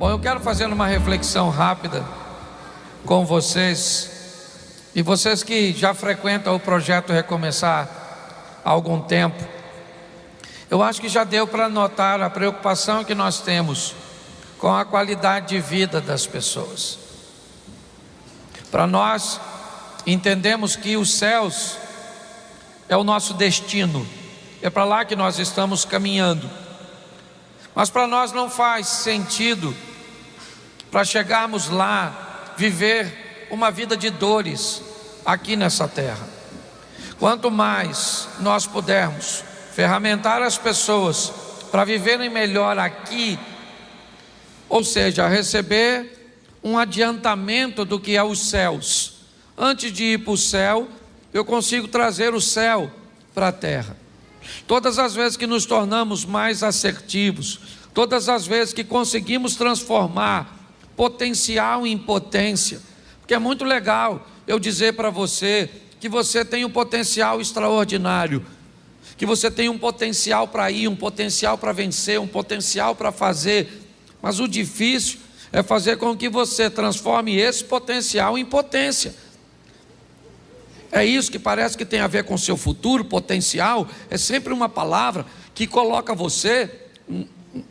Bom, eu quero fazer uma reflexão rápida com vocês, e vocês que já frequentam o projeto Recomeçar há algum tempo, eu acho que já deu para notar a preocupação que nós temos com a qualidade de vida das pessoas. Para nós, entendemos que os céus é o nosso destino, é para lá que nós estamos caminhando, mas para nós não faz sentido, para chegarmos lá, viver uma vida de dores aqui nessa terra. Quanto mais nós pudermos ferramentar as pessoas para viverem melhor aqui, ou seja, receber um adiantamento do que é os céus. Antes de ir para o céu, eu consigo trazer o céu para a terra. Todas as vezes que nos tornamos mais assertivos, todas as vezes que conseguimos transformar potencial em potência, porque é muito legal eu dizer para você que você tem um potencial extraordinário, que você tem um potencial para ir, um potencial para vencer, um potencial para fazer, mas o difícil é fazer com que você transforme esse potencial em potência. É isso que parece que tem a ver com o seu futuro. Potencial é sempre uma palavra que coloca você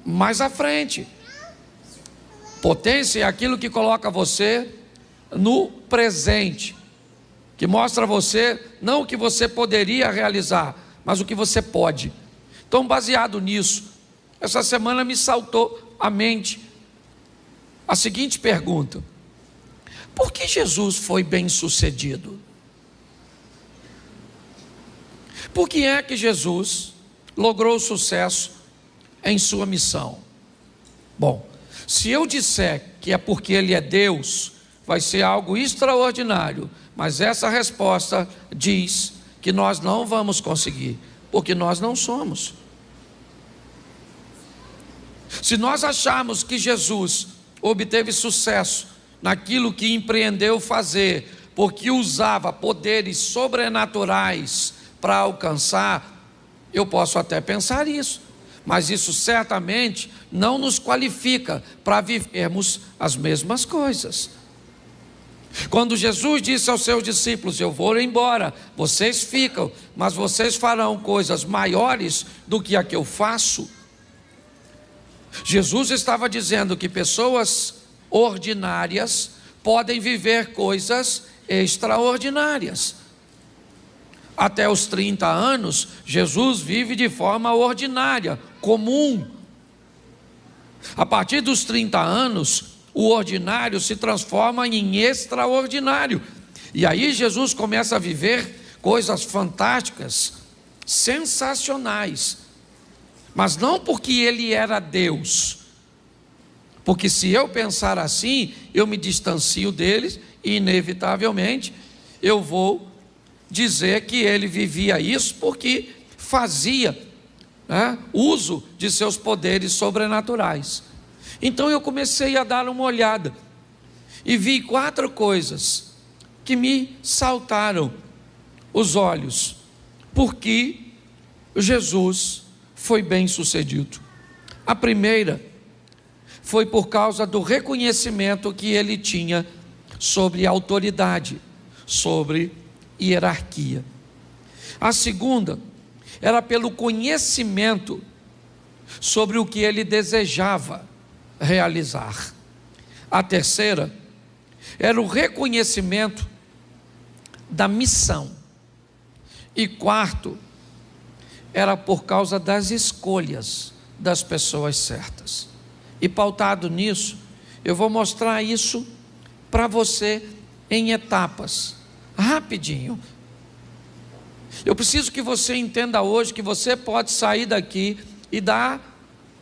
mais à frente. Potência é aquilo que coloca você no presente, que mostra a você não o que você poderia realizar, mas o que você pode. Então, baseado nisso, essa semana me saltou à mente a seguinte pergunta: por que Jesus foi bem sucedido? Por que é que Jesus logrou sucesso em sua missão? Bom, se eu disser que é porque Ele é Deus, vai ser algo extraordinário, mas essa resposta diz que nós não vamos conseguir, porque nós não somos. Se nós acharmos que Jesus obteve sucesso naquilo que empreendeu fazer, porque usava poderes sobrenaturais para alcançar, eu posso até pensar isso, mas isso certamente não nos qualifica para vivermos as mesmas coisas. Quando Jesus disse aos seus discípulos: eu vou embora, vocês ficam, mas vocês farão coisas maiores do que a que eu faço, Jesus estava dizendo que pessoas ordinárias podem viver coisas extraordinárias. Até os 30 anos, Jesus vive de forma ordinária, comum. A partir dos 30 anos, o ordinário se transforma em extraordinário. E aí Jesus começa a viver coisas fantásticas, sensacionais. Mas não porque ele era Deus, porque se eu pensar assim, eu me distancio deles e inevitavelmente eu vou dizer que ele vivia isso porque fazia uso de seus poderes sobrenaturais. Então eu comecei a dar uma olhada e vi 4 coisas que me saltaram os olhos, porque Jesus foi bem sucedido. A primeira foi por causa do reconhecimento que ele tinha sobre autoridade, sobre hierarquia. A segunda era pelo conhecimento sobre o que ele desejava realizar. A terceira era o reconhecimento da missão. E quarto, era por causa das escolhas das pessoas certas. E pautado nisso, eu vou mostrar isso para você em etapas, rapidinho. Eu preciso que você entenda hoje que você pode sair daqui e dar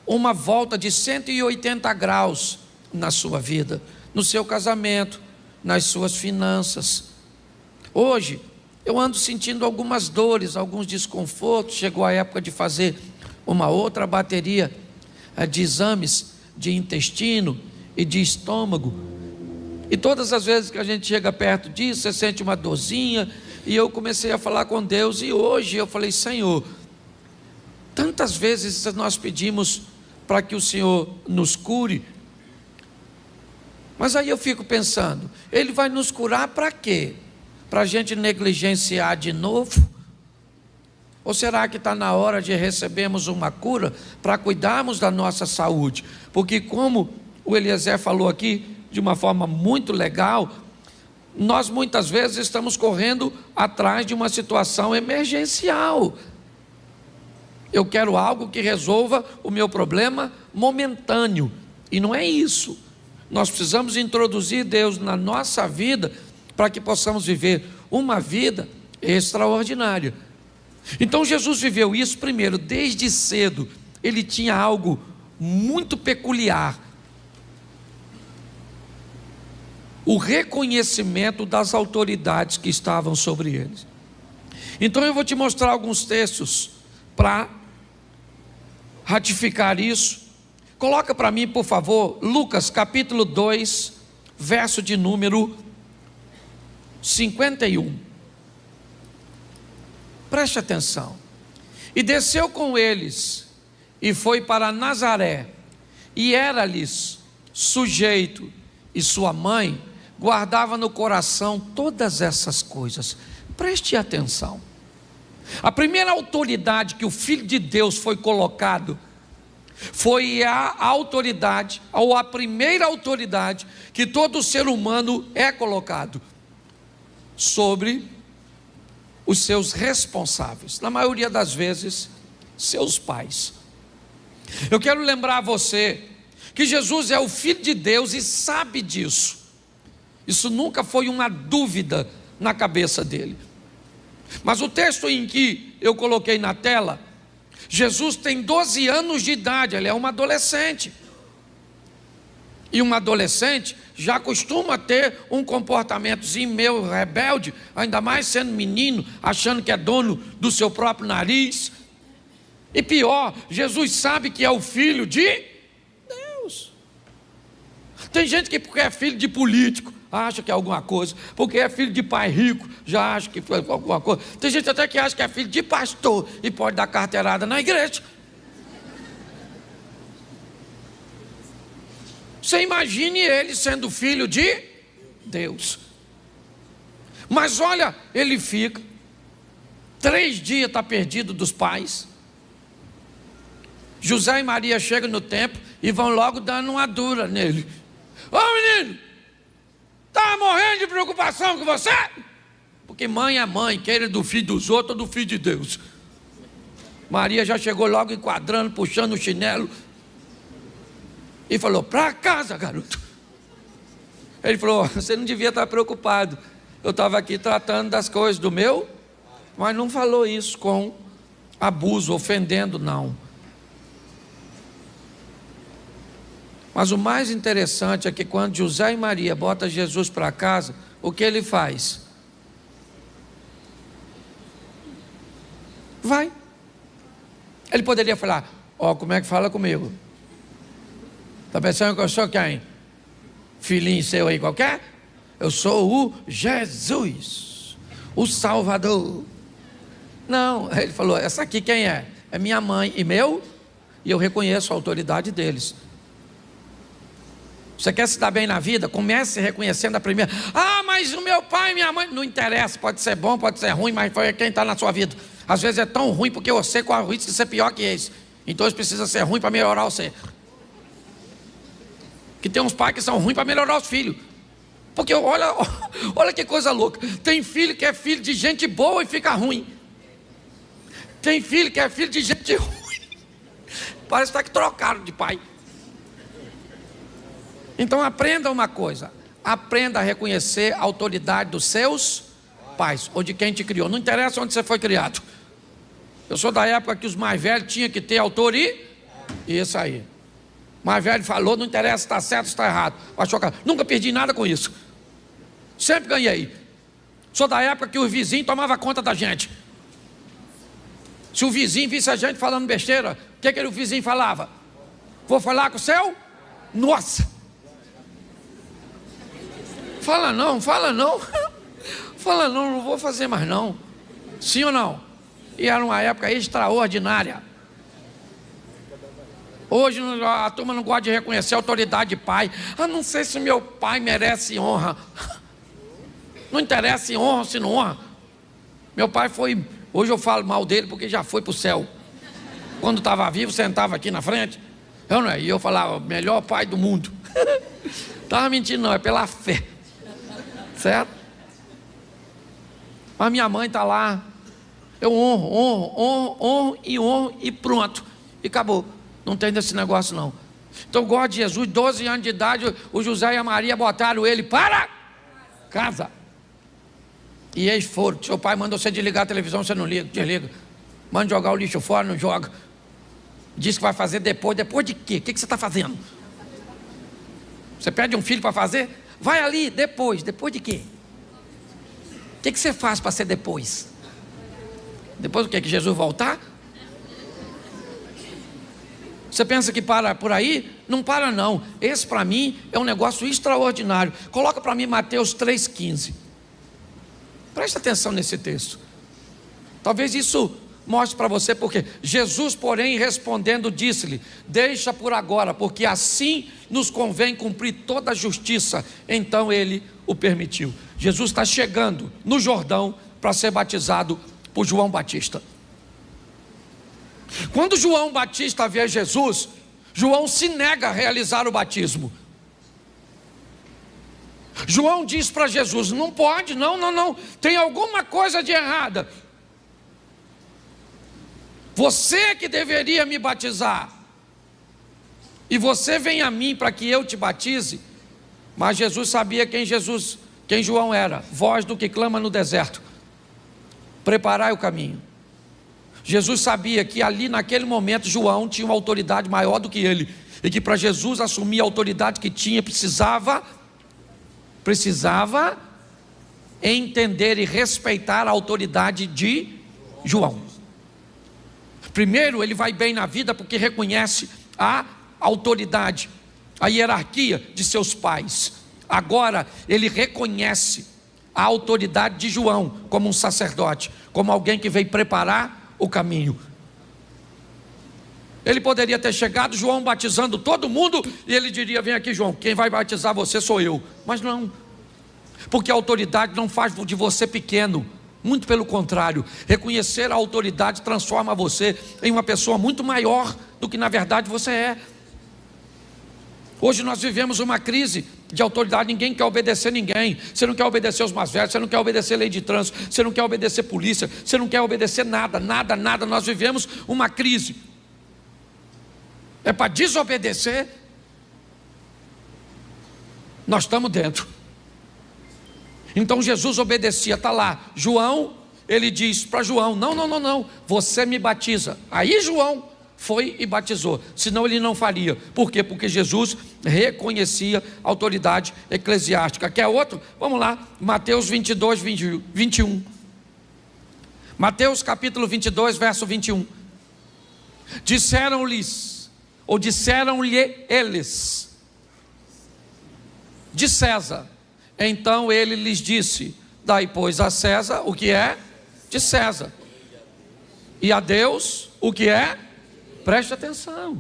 uma volta de 180 graus na sua vida, no seu casamento, nas suas finanças. Hoje, eu ando sentindo algumas dores, alguns desconfortos. Chegou a época de fazer uma outra bateria de exames de intestino e de estômago. E todas as vezes que a gente chega perto disso, você sente uma dorzinha. E eu comecei a falar com Deus. E hoje eu falei: Senhor, tantas vezes nós pedimos para que o Senhor nos cure, Mas aí eu fico pensando, Ele vai nos curar para quê? Para a gente negligenciar de novo? Ou será que está na hora de recebermos uma cura para cuidarmos da nossa saúde? Porque como o Eliezer falou aqui de uma forma muito legal, nós muitas vezes estamos correndo atrás de uma situação emergencial. Eu quero algo que resolva o meu problema momentâneo, e não é isso. Nós precisamos introduzir Deus na nossa vida para que possamos viver uma vida extraordinária. Então Jesus viveu isso primeiro, desde cedo. Ele tinha algo muito peculiar: o reconhecimento das autoridades que estavam sobre ele. Então eu vou te mostrar alguns textos para ratificar isso. Coloca para mim, por favor, Lucas capítulo 2, verso de número 51. Preste atenção. E desceu com eles, e foi para Nazaré, e era-lhes sujeito, e sua mãe guardava no coração todas essas coisas. Preste atenção. A primeira autoridade que o Filho de Deus foi colocado foi a autoridade, ou a primeira autoridade que todo ser humano é colocado sobre os seus responsáveis, na maioria das vezes, seus pais. Eu quero lembrar a você que Jesus é o Filho de Deus e sabe disso. Isso nunca foi uma dúvida na cabeça dele. Mas o texto em que eu coloquei na tela, Jesus tem 12 anos de idade, ele é uma adolescente. E uma adolescente já costuma ter um comportamentozinho meio rebelde, ainda mais sendo menino, achando que é dono do seu próprio nariz. E pior, Jesus sabe que é o Filho de Deus. Tem gente que porque é filho de político, acha que é alguma coisa, porque é filho de pai rico, já acha que foi alguma coisa. Tem gente até que acha que é filho de pastor e pode dar carteirada na igreja. Você imagine ele sendo filho de Deus. Mas olha, ele fica 3 dias, está perdido dos pais. José e Maria chegam no templo e vão logo dando uma dura nele. Ô menino, está morrendo de preocupação com você? Porque mãe é mãe, queira do filho dos outros ou do filho de Deus. Maria já chegou logo enquadrando, puxando o chinelo e falou: para casa, garoto. Ele falou: você não devia estar preocupado, eu estava aqui tratando das coisas do meu. Mas não falou isso com abuso, ofendendo, não. Mas o mais interessante é que quando José e Maria botam Jesus para casa, o que ele faz? Vai. Ele poderia falar: ó, como é que fala comigo? Está pensando que eu sou quem? Filhinho seu aí qualquer? Eu sou o Jesus, o Salvador. Não, ele falou: essa aqui quem é? É minha mãe e meu, e eu reconheço a autoridade deles. Você quer se dar bem na vida? Comece reconhecendo a primeira. Ah, mas o meu pai e minha mãe. Não interessa, pode ser bom, pode ser ruim, mas foi quem está na sua vida. Às vezes é tão ruim porque você corre o risco de ser pior que eles. Então eles precisam ser ruim para melhorar você. Que tem uns pais que são ruins para melhorar os filhos. Porque olha que coisa louca. Tem filho que é filho de gente boa e fica ruim. Tem filho que é filho de gente ruim. Parece que trocaram de pai. Então aprenda uma coisa: aprenda a reconhecer a autoridade dos seus pais, ou de quem te criou. Não interessa onde você foi criado. Eu sou da época que os mais velhos tinham que ter autoridade. Isso aí. Mais velho falou, não interessa se está certo ou está errado. Nunca perdi nada com isso. Sempre ganhei. Sou da época que o vizinho tomava conta da gente. Se o vizinho visse a gente falando besteira, o que o vizinho falava? Vou falar com o seu? Nossa! Fala não, fala não. Fala não, não vou fazer mais não. Sim ou não? E era uma época extraordinária. Hoje a turma não gosta de reconhecer a autoridade de pai. Não sei se meu pai merece honra. Não interessa se honra ou se não honra. Meu pai foi, hoje eu falo mal dele porque já foi para o céu. Quando estava vivo, sentava aqui na frente. E eu falava, melhor pai do mundo. Estava mentindo não, é pela fé. Certo? Mas minha mãe está lá. Eu honro e pronto. E acabou. Não tem desse negócio não. Então eu gosto de Jesus, 12 anos de idade, o José e a Maria botaram ele para casa. E eles foram. Seu pai manda você desligar a televisão, você não liga, desliga. Manda jogar o lixo fora, não joga. Diz que vai fazer depois. Depois de quê? O que você está fazendo? Você pede um filho para fazer? Vai ali, depois. Depois de quê? O que você faz para ser depois? Depois do quê? Que Jesus voltar? Você pensa que para por aí? Não para não. Esse para mim é um negócio extraordinário. Coloca para mim Mateus 3,15. Presta atenção nesse texto. Talvez isso mostre para você porque Jesus, porém, respondendo, disse-lhe: deixa por agora, porque assim nos convém cumprir toda a justiça. Então ele o permitiu. Jesus está chegando no Jordão para ser batizado por João Batista. Quando João Batista vê Jesus, João se nega a realizar o batismo. João diz para Jesus: não pode, não, tem alguma coisa de errada. Você que deveria me batizar, e você vem a mim para que eu te batize. Mas Jesus sabia quem João era: voz do que clama no deserto, preparai o caminho. Jesus sabia que ali naquele momento João tinha uma autoridade maior do que ele, e que para Jesus assumir a autoridade que tinha, precisava entender e respeitar a autoridade de João. Primeiro, ele vai bem na vida porque reconhece a autoridade, a hierarquia de seus pais. Agora ele reconhece a autoridade de João como um sacerdote, como alguém que veio preparar o caminho. Ele poderia ter chegado, João batizando todo mundo, e ele diria: vem aqui, João, quem vai batizar você sou eu. Mas não, porque a autoridade não faz de você pequeno, muito pelo contrário. Reconhecer a autoridade transforma você em uma pessoa muito maior do que na verdade você é. Hoje nós vivemos uma crise de autoridade, ninguém quer obedecer ninguém. Você não quer obedecer os mais velhos, você não quer obedecer lei de trânsito, você não quer obedecer polícia, você não quer obedecer nada. Nós vivemos uma crise. É para desobedecer, nós estamos dentro. Então Jesus obedecia, está lá, João, ele diz para João: não, você me batiza. Aí João foi e batizou, senão ele não faria. Por quê? Porque Jesus reconhecia a autoridade eclesiástica. Quer outro? Vamos lá, Mateus 22, 21. Mateus capítulo 22, verso 21. Disseram-lhe eles: de César. Então ele lhes disse: dai, pois, a César o que é de César, e a Deus o que é. Preste atenção.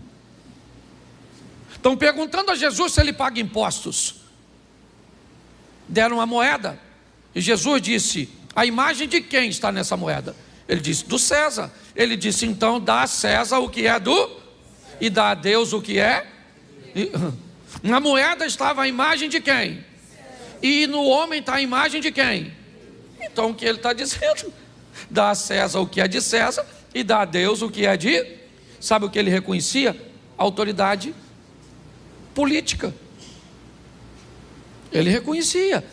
Estão perguntando a Jesus se ele paga impostos. Deram uma moeda, e Jesus disse: a imagem de quem está nessa moeda? Ele disse: do César. Ele disse: então dá a César o que é do, e dá a Deus o que é. Na moeda estava a imagem de quem? E no homem está a imagem de quem? Então o que ele está dizendo? Dá a César o que é de César, e dá a Deus o que é de. Sabe o que ele reconhecia? A autoridade política. Ele reconhecia.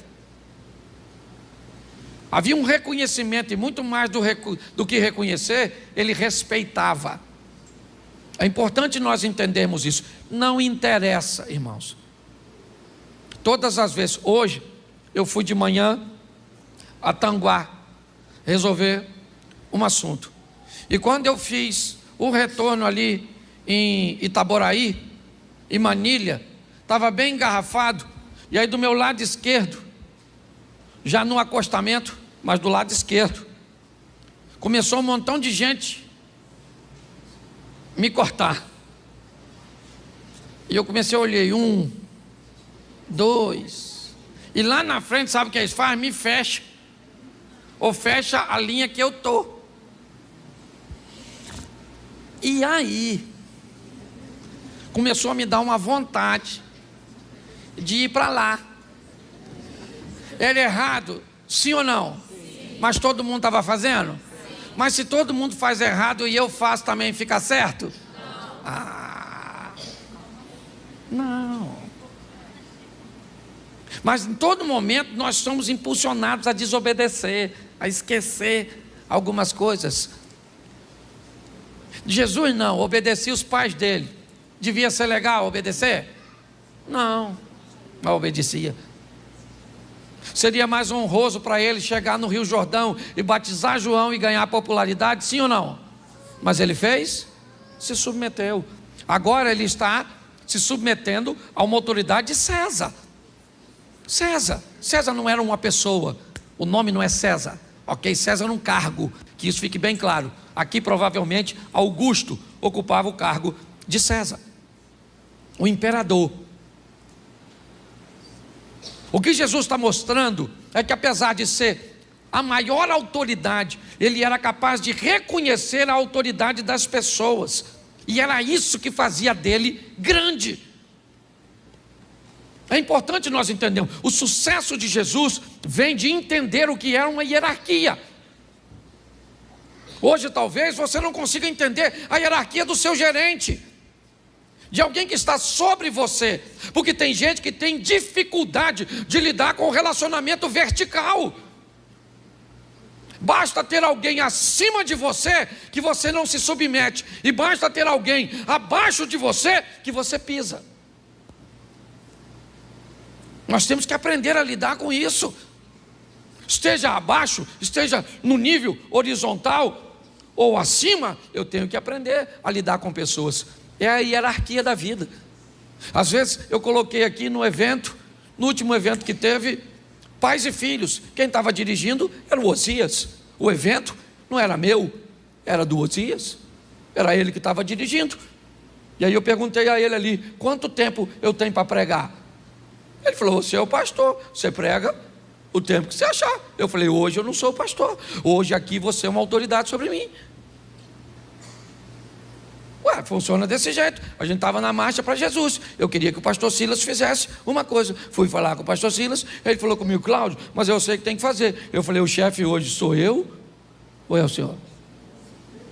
Havia um reconhecimento, e muito mais do que reconhecer, ele respeitava. É importante nós entendermos isso. Não interessa, irmãos. Todas as vezes, hoje, eu fui de manhã a Tanguá resolver um assunto. E quando eu fiz o retorno ali em Itaboraí, em Manilha, estava bem engarrafado. E aí do meu lado esquerdo, já no acostamento, mas do lado esquerdo, começou um montão de gente me cortar. E eu comecei a olhar, 1, 2, e lá na frente, sabe o que eles fazem? Me fecha, ou fecha a linha que eu estou. E aí, começou a me dar uma vontade de ir para lá. Era errado, sim ou não? Sim. Mas todo mundo estava fazendo? Sim. Mas se todo mundo faz errado e eu faço também, fica certo? Não. Não. Mas em todo momento nós somos impulsionados a desobedecer, a esquecer algumas coisas. Jesus não, obedecia os pais dele. Devia ser legal obedecer? Não, mas obedecia. Seria mais honroso para ele chegar no Rio Jordão e batizar João e ganhar popularidade, sim ou não? Mas ele fez? Se submeteu. Agora ele está se submetendo a uma autoridade de César. César não era uma pessoa, o nome não é César, ok? César era um cargo, que isso fique bem claro. Aqui provavelmente Augusto ocupava o cargo de César, o imperador. O que Jesus está mostrando é que apesar de ser a maior autoridade, ele era capaz de reconhecer a autoridade das pessoas, e era isso que fazia dele grande. É importante nós entendermos, o sucesso de Jesus vem de entender o que é uma hierarquia. Hoje talvez você não consiga entender a hierarquia do seu gerente, de alguém que está sobre você, porque tem gente que tem dificuldade de lidar com o relacionamento vertical. Basta ter alguém acima de você que você não se submete, e basta ter alguém abaixo de você que você pisa. Nós temos que aprender a lidar com isso. Esteja abaixo, esteja no nível horizontal ou acima, eu tenho que aprender a lidar com pessoas. É a hierarquia da vida. Às vezes eu coloquei aqui no evento, no último evento que teve, pais e filhos. Quem estava dirigindo era o Osias. O evento não era meu, era do Osias. Era ele que estava dirigindo. E aí eu perguntei a ele ali, quanto tempo eu tenho para pregar? Ele falou, você é o pastor, você prega o tempo que você achar. Eu falei, hoje eu não sou o pastor, hoje aqui você é uma autoridade sobre mim. Ué, funciona desse jeito. A gente estava na marcha para Jesus. Eu queria que o pastor Silas fizesse uma coisa. Fui falar com o pastor Silas, ele falou comigo, Cláudio, mas eu sei que tem que fazer. Eu falei, o chefe hoje sou eu ou é o senhor?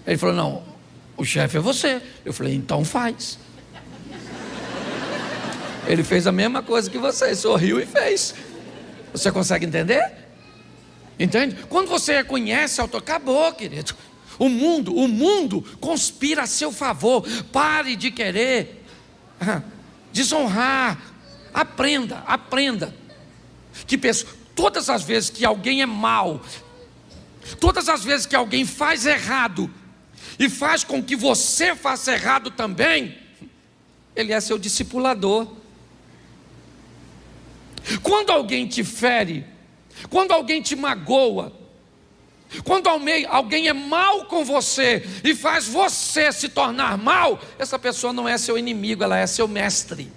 Ele falou, não, o chefe é você. Eu falei, então faz. Ele fez a mesma coisa que você, sorriu e fez. Você consegue entender? Entende? Quando você reconhece, acabou, querido. O mundo conspira a seu favor. Pare de querer desonrar. Aprenda. Que todas as vezes que alguém é mau, todas as vezes que alguém faz errado e faz com que você faça errado também, ele é seu discipulador. Quando alguém te fere, quando alguém te magoa, quando alguém é mal com você e faz você se tornar mal, essa pessoa não é seu inimigo, ela é seu mestre.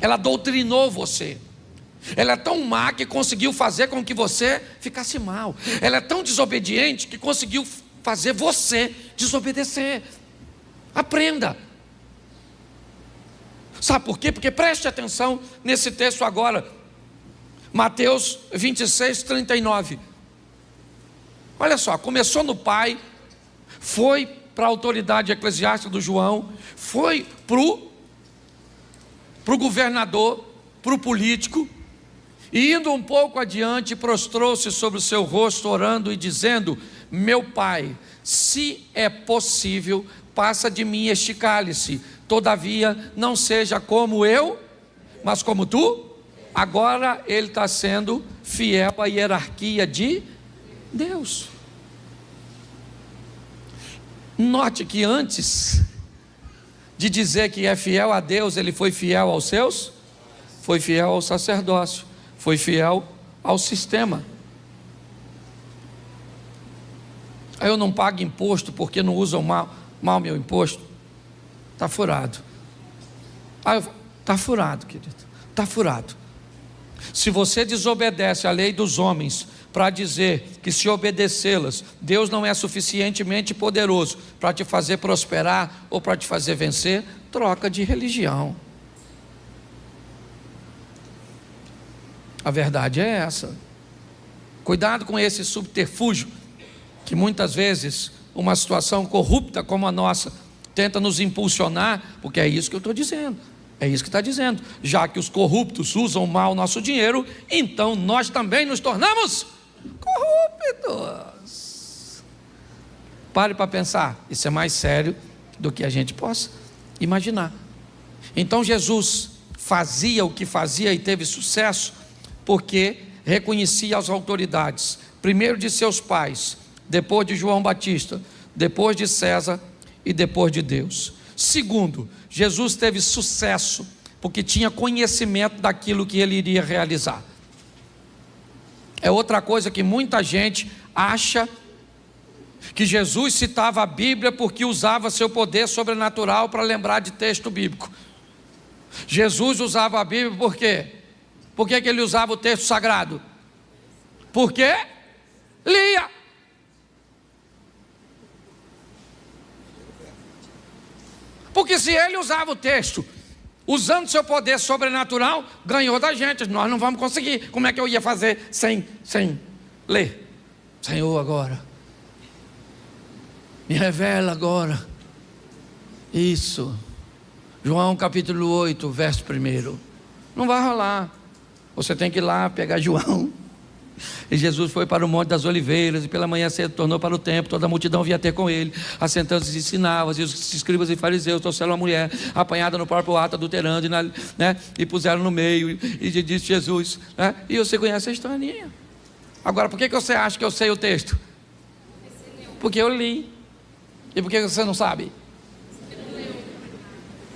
Ela doutrinou você. Ela é tão má que conseguiu fazer com que você ficasse mal. Ela é tão desobediente que conseguiu fazer você desobedecer. Aprenda. Sabe por quê? Porque preste atenção nesse texto agora, Mateus 26, 39. Olha só, começou no pai, foi para a autoridade eclesiástica do João, foi para o governador, para o político, e indo um pouco adiante, prostrou-se sobre o seu rosto, orando e dizendo, meu pai, se é possível, passa de mim este cálice, todavia não seja como eu, mas como tu. Agora ele está sendo fiel à hierarquia de Deus. Note que antes de dizer que é fiel a Deus, ele foi fiel aos seus, foi fiel ao sacerdócio, foi fiel ao sistema. Eu não pago imposto porque não usam mal meu imposto. Está furado. Está furado, querido, está furado. Se você desobedece à lei dos homens para dizer que, se obedecê-las, Deus não é suficientemente poderoso para te fazer prosperar ou para te fazer vencer, troca de religião. A verdade é essa. Cuidado com esse subterfúgio, que muitas vezes uma situação corrupta como a nossa tenta nos impulsionar, porque é isso que eu estou dizendo. É isso que está dizendo. Já que os corruptos usam mal o nosso dinheiro, então nós também nos tornamos corruptos. Pare para pensar. Isso é mais sério do que a gente possa imaginar. Então Jesus fazia o que fazia e teve sucesso porque reconhecia as autoridades, primeiro de seus pais, depois de João Batista, depois de César e depois de Deus. Segundo, Jesus teve sucesso porque tinha conhecimento daquilo que ele iria realizar. É outra coisa que muita gente acha que Jesus citava a Bíblia porque usava seu poder sobrenatural para lembrar de texto bíblico. Jesus usava a Bíblia por quê? Por que ele usava o texto sagrado? Porque lia. Porque se ele usava o texto, usando seu poder sobrenatural, ganhou da gente. Nós não vamos conseguir. Como é que eu ia fazer sem ler? Senhor, agora me revela agora isso. João capítulo 8, verso 1. Não vai rolar. Você tem que ir lá pegar João. E Jesus foi para o Monte das Oliveiras, e pela manhã cedo tornou para o templo. Toda a multidão vinha ter com ele, assentando-se e ensinava. E os escribas e fariseus trouxeram uma mulher apanhada no próprio ato, adulterando, e puseram no meio. E disse Jesus, e você conhece a historinha. Agora, por que você acha que eu sei o texto? Porque eu li. E por que você não sabe?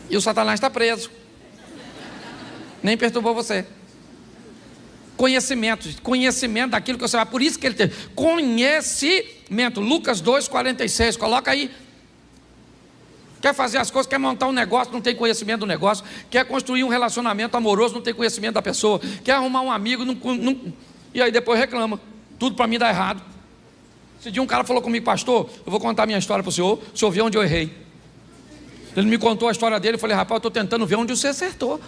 E o Satanás está preso. Nem perturbou você. Conhecimento daquilo que você vai. Por isso que ele tem conhecimento. Lucas 2,46, coloca aí. Quer fazer as coisas, quer montar um negócio, não tem conhecimento do negócio. Quer construir um relacionamento amoroso, não tem conhecimento da pessoa. Quer arrumar um amigo, e aí depois reclama. Tudo para mim dá errado. Esse dia um cara falou comigo, pastor, eu vou contar minha história para o senhor vê onde eu errei. Ele me contou a história dele, eu falei, rapaz, eu estou tentando ver onde você acertou.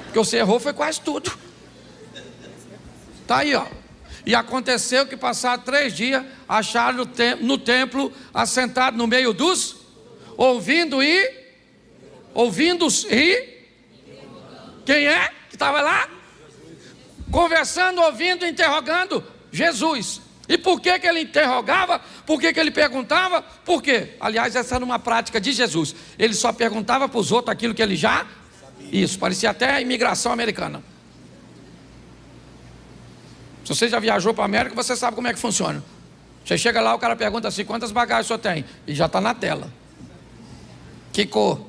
Porque você errou foi quase tudo. Está aí, ó. E aconteceu que passaram 3 dias, acharam no templo, assentado no meio dos, ouvindo e quem é que estava lá? Conversando, ouvindo, interrogando Jesus. E por que ele interrogava? Por que ele perguntava? Por quê? Aliás, essa era uma prática de Jesus. Ele só perguntava para os outros aquilo que ele já sabia. Isso, parecia até a imigração americana. Se você já viajou para a América, você sabe como é que funciona. Você chega lá, o cara pergunta assim, quantas bagagens o senhor tem? E já está na tela. Que cor? O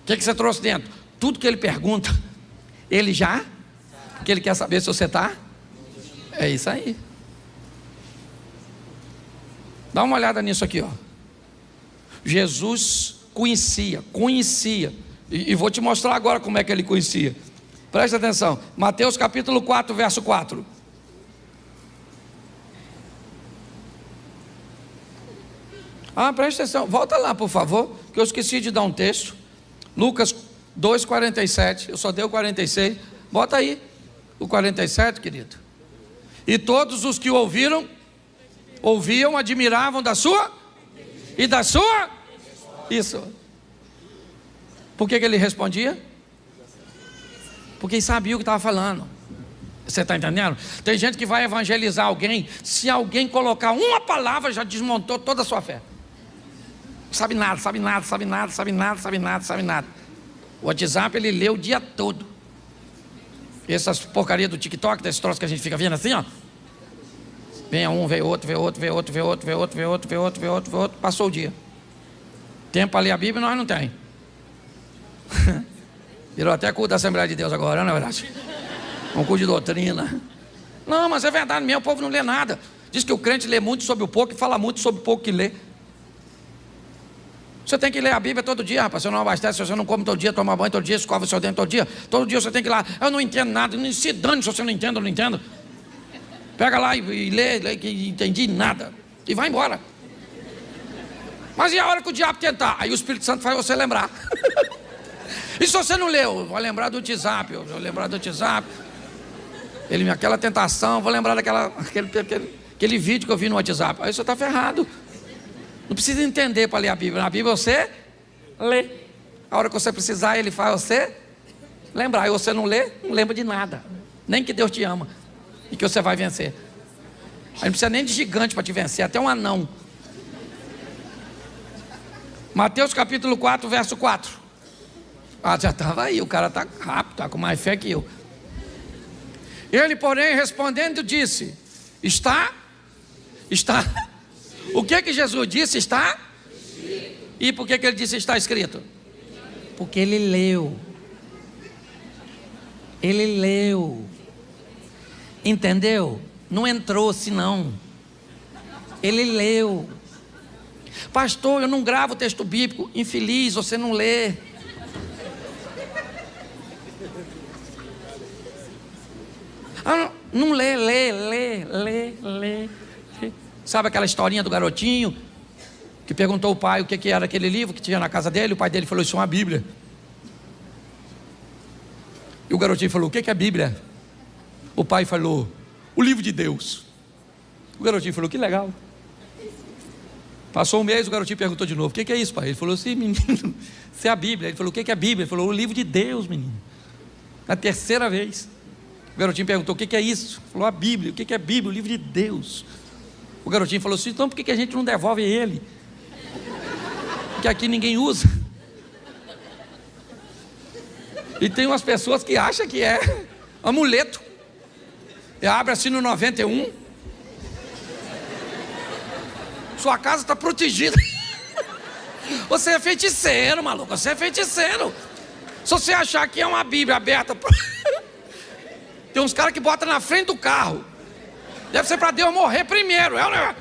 que você trouxe dentro? Tudo que ele pergunta, ele já, porque ele quer saber se você está. É isso aí. Dá uma olhada nisso aqui, ó. Jesus conhecia. E vou te mostrar agora como é que ele conhecia. Presta atenção. Mateus capítulo 4, verso 4. Presta atenção. Volta lá, por favor, que eu esqueci de dar um texto. Lucas 2, 47. Eu só dei o 46. Bota aí o 47, querido. E todos os que o ouviam, admiravam da sua e da sua. Isso. Por que ele respondia? Porque ele sabia o que estava falando. Você está entendendo? Tem gente que vai evangelizar alguém, se alguém colocar uma palavra, já desmontou toda a sua fé. Sabe nada. O WhatsApp ele lê o dia todo. Essas porcarias do TikTok, desses troços que a gente fica vendo assim, ó. Vem um, vem outro, passou o dia. Tempo para ler a Bíblia nós não tem. Virou até culto da Assembleia de Deus agora, não é verdade? Um culto de doutrina. Não, mas é verdade mesmo, o povo não lê nada. Diz que o crente lê muito sobre o pouco e fala muito sobre o pouco que lê. Você tem que ler a Bíblia todo dia, rapaz. Você não abastece, você não come todo dia, toma banho todo dia, escova o seu dente todo dia. Todo dia você tem que ir lá. Eu não entendo nada, não se dane se você não entende, eu não entendo. Pega lá e lê que entendi nada. E vai embora. Mas e a hora que o diabo tentar? Aí o Espírito Santo faz você lembrar. E se você não leu? Vou lembrar do WhatsApp, vou lembrar do WhatsApp. Aquela tentação, vou lembrar daquele vídeo que eu vi no WhatsApp. Aí você está ferrado. Não precisa entender para ler a Bíblia. Na Bíblia você lê. A hora que você precisar, ele faz você lembrar. E você não lê, não lembra de nada. Nem que Deus te ama e que você vai vencer. Aí não precisa nem de gigante para te vencer, até um anão. Mateus capítulo 4, verso 4. Ah, já estava aí, o cara está rápido, está com mais fé que eu. Ele, porém, respondendo, disse: Está. O que Jesus disse? Está. E por que ele disse está escrito? Porque ele leu. Ele leu. Entendeu? Não entrou senão. Ele leu. Pastor, eu não gravo texto bíblico. Infeliz, você não lê. Ah, não lê. Sabe aquela historinha do garotinho que perguntou ao pai o que era aquele livro que tinha na casa dele? O pai dele falou: isso é uma Bíblia. E o garotinho falou: o que é a Bíblia? O pai falou: o livro de Deus. O garotinho falou: que legal. Passou um mês, o garotinho perguntou de novo: o que é isso, pai? Ele falou: sim, menino, isso é a Bíblia. Ele falou: o que é a Bíblia? Ele falou: o livro de Deus, menino. Na terceira vez, o garotinho perguntou: o que é isso? Ele falou: a Bíblia. O que é a Bíblia? O livro de Deus. O garotinho falou assim: então por que a gente não devolve ele? Porque aqui ninguém usa. E tem umas pessoas que acham que é amuleto. E abre assim no 91. Sua casa está protegida. Você é feiticeiro, maluco. Você é feiticeiro. Se você achar que é uma Bíblia aberta, tem uns caras que botam na frente do carro. Deve ser para Deus morrer primeiro, é ou não é?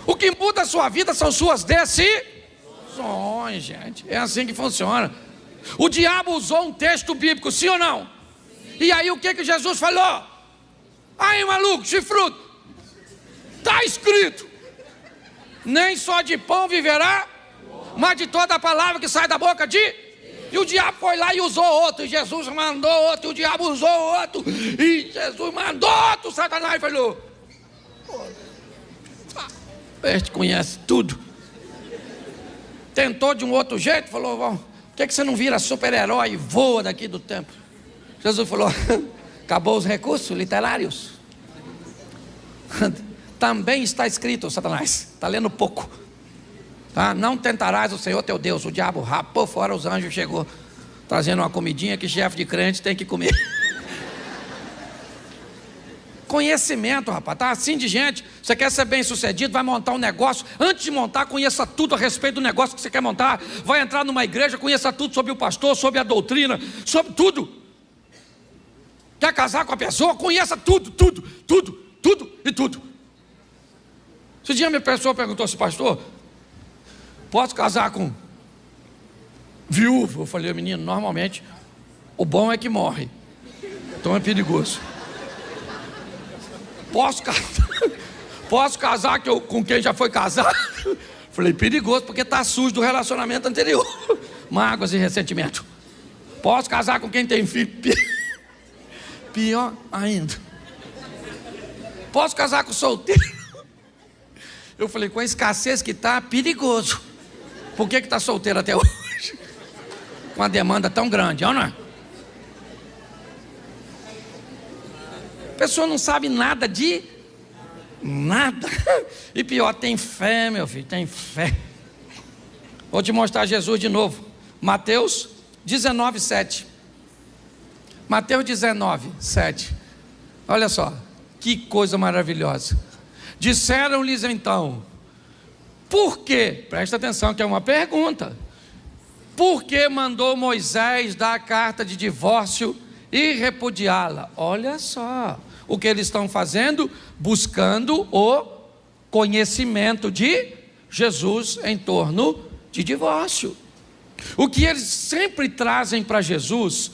O que muda a sua vida são suas decisões, gente. É assim que funciona. O diabo usou um texto bíblico, sim ou não? Sim. E aí o que Jesus falou? Aí, maluco, chifrudo, está escrito: nem só de pão viverá, mas de toda a palavra que sai da boca de... E o diabo foi lá e usou outro, e Jesus mandou outro, e o diabo usou outro, e Jesus mandou outro. Satanás falou: este conhece tudo. Tentou de um outro jeito, falou: por que você não vira super-herói e voa daqui do templo? Jesus falou: acabou os recursos literários. Também está escrito, Satanás, está lendo pouco. Tá? Não tentarás o Senhor teu Deus. O diabo rapou fora os anjos, chegou trazendo uma comidinha que chefe de crente tem que comer. Conhecimento, rapaz, tá assim de gente. Você quer ser bem sucedido, vai montar um negócio. Antes de montar, conheça tudo a respeito do negócio que você quer montar. Vai entrar numa igreja, conheça tudo sobre o pastor, sobre a doutrina, sobre tudo. Quer casar com a pessoa, conheça tudo. Esse dia minha pessoa perguntou assim: pastor, posso casar com viúvo? Eu falei: menino, normalmente o bom é que morre, então é perigoso. Posso casar com quem já foi casado? Falei: perigoso, porque está sujo do relacionamento anterior. Mágoas e ressentimento. Posso casar com quem tem filho? Pior ainda. Posso casar com solteiro? Eu falei: com a escassez que está, perigoso. Por que está solteiro até hoje? Com uma demanda tão grande, não é? A pessoa não sabe nada de nada. E pior, tem fé, meu filho, tem fé. Vou te mostrar Jesus de novo. Mateus 19, 7. Mateus 19, 7. Olha só, que coisa maravilhosa. Disseram-lhes então: por quê? Presta atenção que é uma pergunta. Por que mandou Moisés dar a carta de divórcio e repudiá-la? Olha só o que eles estão fazendo: buscando o conhecimento de Jesus em torno de divórcio. O que eles sempre trazem para Jesus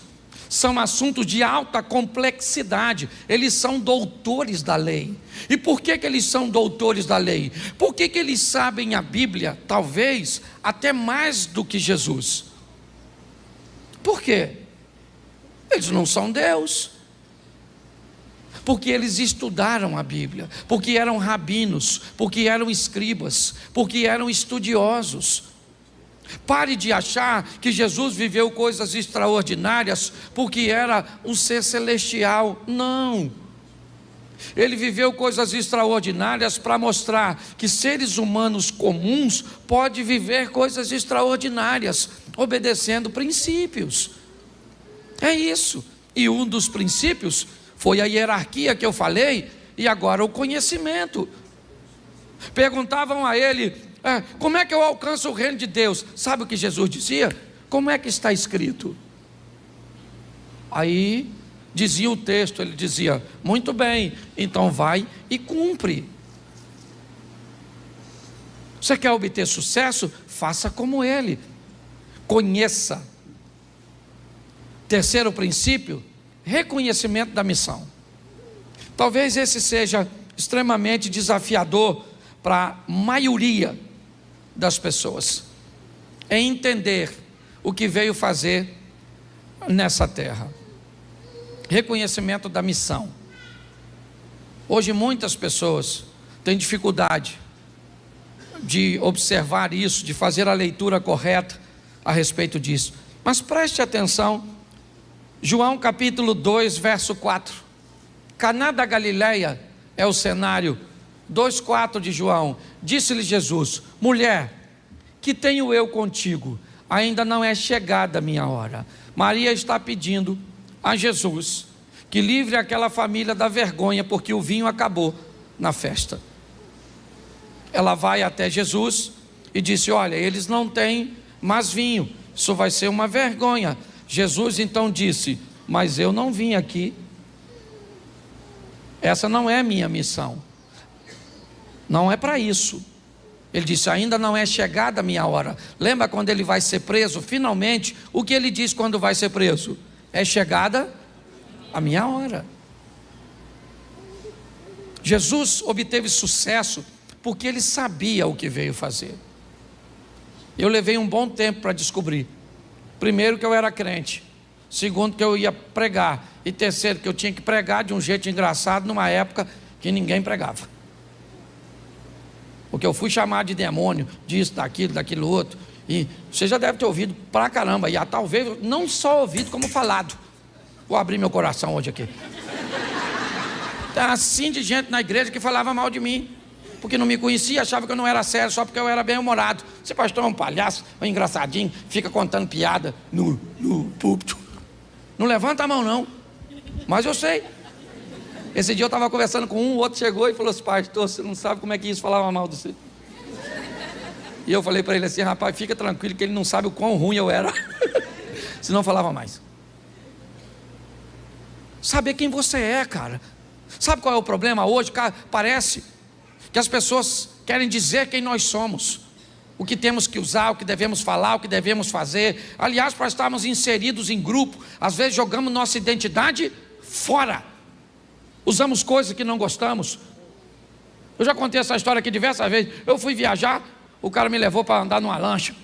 são assuntos de alta complexidade. Eles são doutores da lei. E por que eles são doutores da lei? Por que eles sabem a Bíblia, talvez, até mais do que Jesus? Por quê? Eles não são Deus. Porque eles estudaram a Bíblia, porque eram rabinos, porque eram escribas, porque eram estudiosos. Pare de achar que Jesus viveu coisas extraordinárias porque era um ser celestial. Não. Ele viveu coisas extraordinárias para mostrar que seres humanos comuns podem viver coisas extraordinárias, obedecendo princípios. É isso. E um dos princípios foi a hierarquia que eu falei, e agora o conhecimento. Perguntavam a ele: como é que eu alcanço o reino de Deus? Sabe o que Jesus dizia? Como é que está escrito? Aí dizia o texto, ele dizia: muito bem, então vai e cumpre. Você quer obter sucesso? Faça como ele. Conheça. Terceiro princípio: reconhecimento da missão. Talvez esse seja extremamente desafiador para a maioria das pessoas, é entender o que veio fazer nessa terra. Reconhecimento da missão. Hoje muitas pessoas têm dificuldade de observar isso, de fazer a leitura correta a respeito disso. Mas preste atenção, João capítulo 2, verso 4. Caná da Galileia é o cenário. 2,4 de João. Disse-lhe Jesus: mulher, que tenho eu contigo? Ainda não é chegada a minha hora. Maria está pedindo a Jesus que livre aquela família da vergonha, porque o vinho acabou na festa. Ela vai até Jesus e disse: olha, eles não têm mais vinho, isso vai ser uma vergonha. Jesus então disse: mas eu não vim aqui, essa não é a minha missão, não é para isso. Ele disse: ainda não é chegada a minha hora. Lembra quando ele vai ser preso? Finalmente, o que ele diz quando vai ser preso? É chegada a minha hora. Jesus obteve sucesso porque ele sabia o que veio fazer. Eu levei um bom tempo para descobrir. Primeiro, que eu era crente. Segundo, que eu ia pregar. E terceiro, que eu tinha que pregar de um jeito engraçado numa época que ninguém pregava. Porque eu fui chamado de demônio, disso, daquilo outro. E você já deve ter ouvido pra caramba. E talvez não só ouvido, como falado. Vou abrir meu coração hoje aqui. Tem assim de gente na igreja que falava mal de mim, porque não me conhecia, achava que eu não era sério, só porque eu era bem-humorado. Esse pastor é um palhaço, um engraçadinho, fica contando piada no púlpito. Não levanta a mão não, mas eu sei. Esse dia eu estava conversando com um, o outro chegou e falou assim: pastor, você não sabe como é que isso falava mal de você. E eu falei para ele assim: rapaz, fica tranquilo que ele não sabe o quão ruim eu era. Senão falava mais. Saber quem você é, cara. Sabe qual é o problema hoje? Cara, parece que as pessoas querem dizer quem nós somos, o que temos que usar, o que devemos falar, o que devemos fazer. Aliás, para estarmos inseridos em grupo, às vezes jogamos nossa identidade fora, usamos coisas que não gostamos. Eu já contei essa história aqui diversas vezes. Eu fui viajar, o cara me levou para andar numa lancha.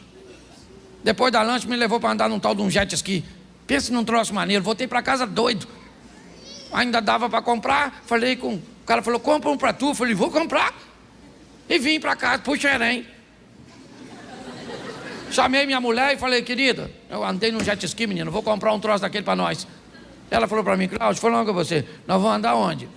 Depois da lancha me levou para andar num tal de um jet ski. Pensa num troço maneiro. Voltei para casa doido. Ainda dava para comprar. Falei com o cara, falou: compra um para tu. Falei: vou comprar. E vim para casa, pro Xerém. Chamei minha mulher e falei: querida, eu andei num jet ski, menino, vou comprar um troço daquele para nós. Ela falou para mim: Cláudio, falando com você, nós vamos andar onde?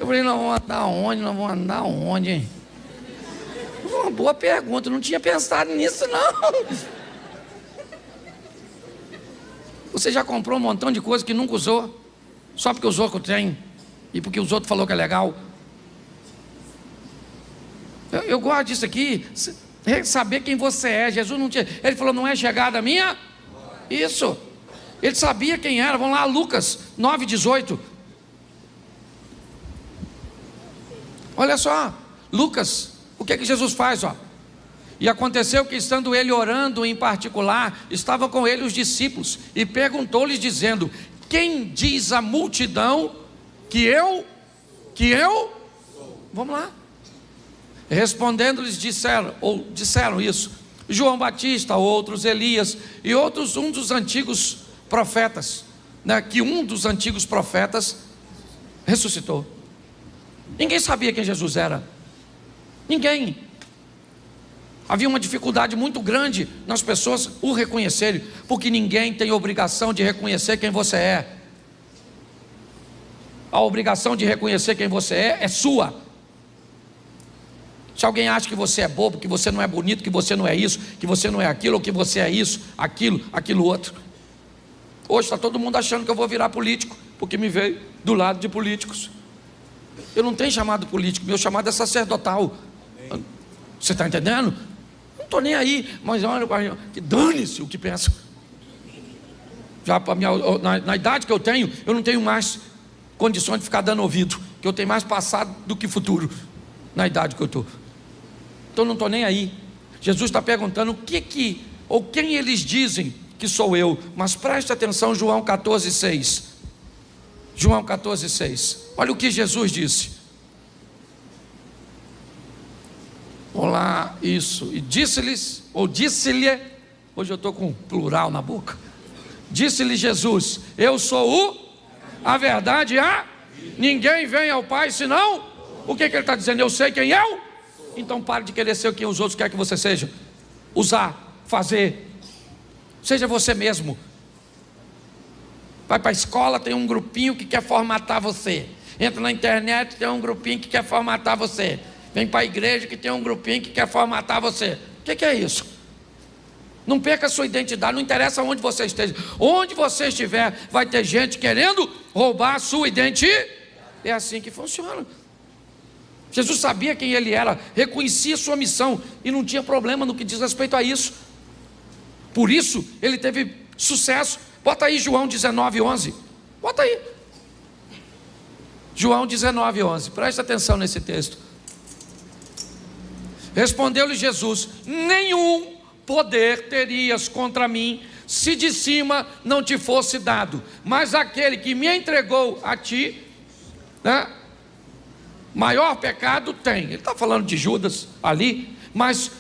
Eu falei: nós vamos andar onde? Nós vamos andar onde, hein? Uma boa pergunta, eu não tinha pensado nisso não. Você já comprou um montão de coisa que nunca usou, só porque os outros têm e porque os outros falaram que é legal? Eu gosto disso aqui, saber quem você é. Jesus não tinha, ele falou: não é chegada a minha? Isso, ele sabia quem era. Vamos lá, Lucas 9,18. Olha só, Lucas, o que Jesus faz, ó? E aconteceu que, estando ele orando em particular, estavam com ele os discípulos, e perguntou-lhes dizendo: quem diz a multidão que eu? Vamos lá. Respondendo-lhes disseram isso: João Batista, outros Elias, e outros um dos antigos profetas, né, que um dos antigos profetas ressuscitou. Ninguém sabia quem Jesus era. Ninguém. Havia uma dificuldade muito grande nas pessoas o reconhecerem, porque ninguém tem obrigação de reconhecer quem você é. A obrigação de reconhecer quem você é sua. Se alguém acha que você é bobo, que você não é bonito, que você não é isso, que você não é aquilo, ou que você é isso, aquilo outro. Hoje está todo mundo achando que eu vou virar político, porque me veio do lado de políticos. Eu não tenho chamado político, meu chamado é sacerdotal. Você está entendendo? Não estou nem aí, mas olha, que dane-se o que pensam. Já na idade que eu tenho, eu não tenho mais condições de ficar dando ouvido, que eu tenho mais passado do que futuro, na idade que eu estou. Então não estou nem aí. Jesus está perguntando quem eles dizem que sou eu. Mas preste atenção, João 14,6. João 14,6. Olha o que Jesus disse. Olá, isso. E disse-lhes, ou disse-lhe, hoje eu estou com plural na boca. Disse-lhe Jesus: eu sou a verdade, ninguém vem ao Pai senão. O que ele está dizendo? Eu sei quem eu. Então pare de querer ser quem os outros querem que você seja. Usar, fazer. Seja você mesmo. Vai para a escola, tem um grupinho que quer formatar você. Entra na internet, tem um grupinho que quer formatar você. Vem para a igreja que tem um grupinho que quer formatar você. O que é isso? Não perca a sua identidade, não interessa onde você esteja. Onde você estiver, vai ter gente querendo roubar a sua identidade. É assim que funciona. Jesus sabia quem ele era, reconhecia sua missão e não tinha problema no que diz respeito a isso. Por isso ele teve sucesso. Bota aí João 19:11. Bota aí João 19:11. Presta atenção nesse texto. Respondeu-lhe Jesus: nenhum poder terias contra mim, se de cima não te fosse dado. Mas aquele que me entregou a ti, né, maior pecado tem. Ele está falando de Judas ali, mas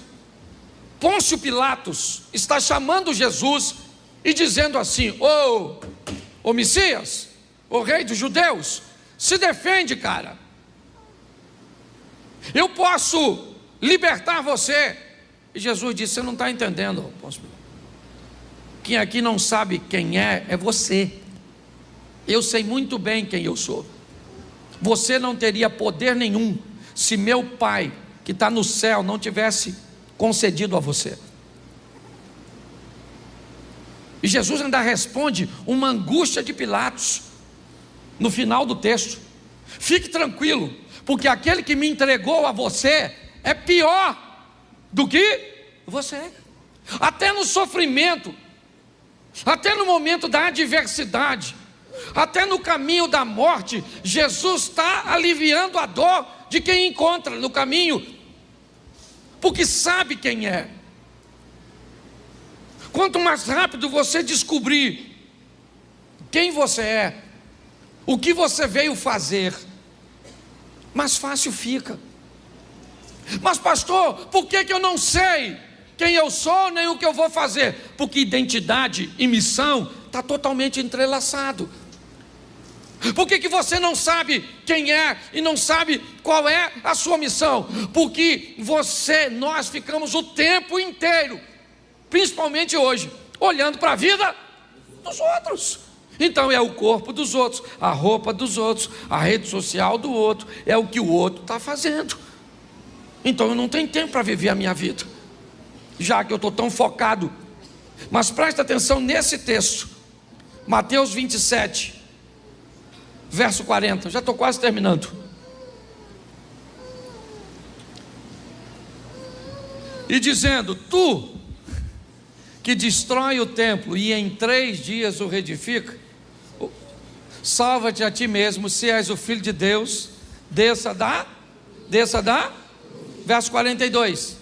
Pôncio Pilatos está chamando Jesus e dizendo assim: ô Messias, o rei dos judeus, se defende, cara. Eu posso libertar você. E Jesus disse: você não está entendendo, Pôncio Pilatos. Quem aqui não sabe quem é você. Eu sei muito bem quem eu sou. Você não teria poder nenhum se meu Pai que está no céu não tivesse concedido a você. E Jesus ainda responde uma angústia de Pilatos no final do texto: fique tranquilo, porque aquele que me entregou a você é pior do que você. Até no sofrimento, até no momento da adversidade, até no caminho da morte, Jesus está aliviando a dor de quem encontra no caminho, porque sabe quem é. Quanto mais rápido você descobrir quem você é, o que você veio fazer, mais fácil fica. Mas pastor, por que eu não sei quem eu sou nem o que eu vou fazer? Porque identidade e missão está totalmente entrelaçado. Por que você não sabe quem é e não sabe qual é a sua missão? Porque nós ficamos o tempo inteiro, principalmente hoje, olhando para a vida dos outros. Então é o corpo dos outros, a roupa dos outros, a rede social do outro, é o que o outro está fazendo. Então eu não tenho tempo para viver a minha vida, já que eu estou tão focado. Mas presta atenção nesse texto, Mateus 27, verso 40, já estou quase terminando. E dizendo: tu que destrói o templo e em 3 dias o reedifica, salva-te a ti mesmo, se és o Filho de Deus, desça desça da... Verso 42.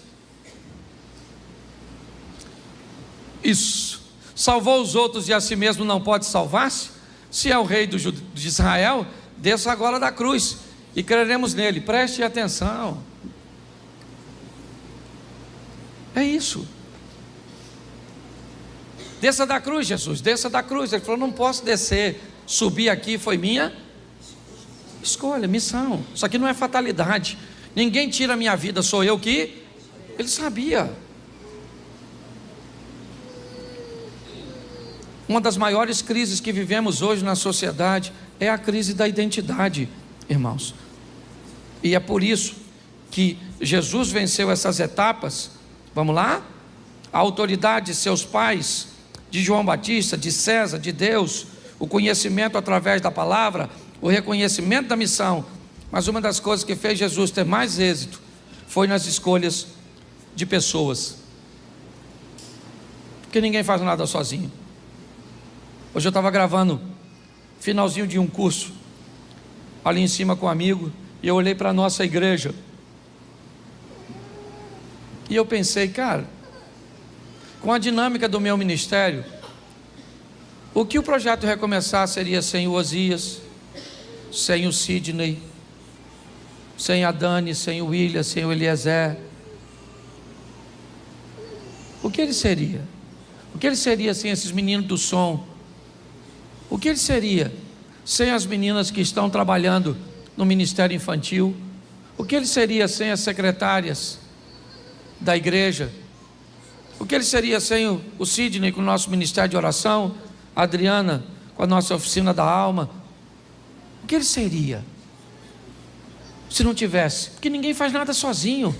Isso. Salvou os outros e a si mesmo não pode salvar-se? Se é o rei de Israel, desça agora da cruz e creremos nele. Preste atenção. É isso. Desça da cruz, Jesus, desça da cruz. Ele falou, não posso descer. Subir aqui foi minha escolha, missão. Isso aqui não é fatalidade. Ninguém tira a minha vida, sou eu que... Ele sabia. Uma das maiores crises que vivemos hoje na sociedade é a crise da identidade, irmãos. E é por isso que Jesus venceu essas etapas. Vamos lá? A autoridade de seus pais, de João Batista, de César, de Deus, o conhecimento através da palavra, o reconhecimento da missão. Mas uma das coisas que fez Jesus ter mais êxito foi nas escolhas de pessoas. Porque ninguém faz nada sozinho. Hoje eu estava gravando finalzinho de um curso ali em cima com um amigo, e eu olhei para a nossa igreja e eu pensei, cara, com a dinâmica do meu ministério, o que o projeto Recomeçar seria sem o Osias, sem o Sidney, sem a Dani, sem o William, sem o Eliezer? O que ele seria? O que ele seria sem esses meninos do som? O que ele seria sem as meninas que estão trabalhando no ministério infantil? O que ele seria sem as secretárias da igreja? O que ele seria sem o Sidney com o nosso ministério de oração, a Adriana com a nossa oficina da alma? O que ele seria se não tivesse? Porque ninguém faz nada sozinho.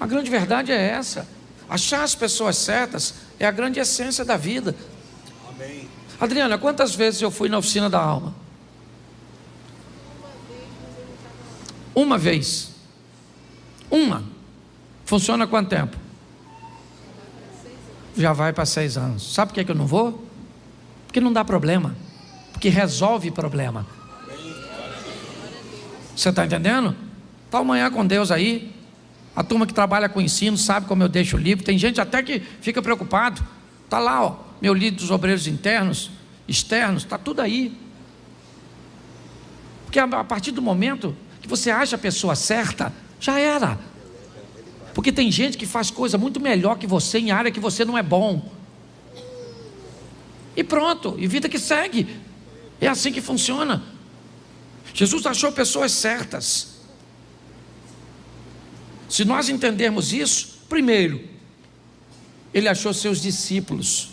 A grande verdade é essa. Achar as pessoas certas é a grande essência da vida. Amém. Adriana, quantas vezes eu fui na oficina da alma? Uma vez. Uma. Funciona há quanto tempo? Já vai para 6 anos. Sabe por que eu não vou? Porque não dá problema. Porque resolve problema. Você está entendendo? Está amanhã com Deus aí. A turma que trabalha com ensino sabe como eu deixo o livro. Tem gente até que fica preocupado. Está lá, ó, meu livro dos obreiros internos, externos, está tudo aí. Porque a partir do momento que você acha a pessoa certa, já era. Porque tem gente que faz coisa muito melhor que você em área que você não é bom. E pronto, e vida que segue. É assim que funciona. Jesus achou pessoas certas. Se nós entendermos isso, primeiro, ele achou seus discípulos.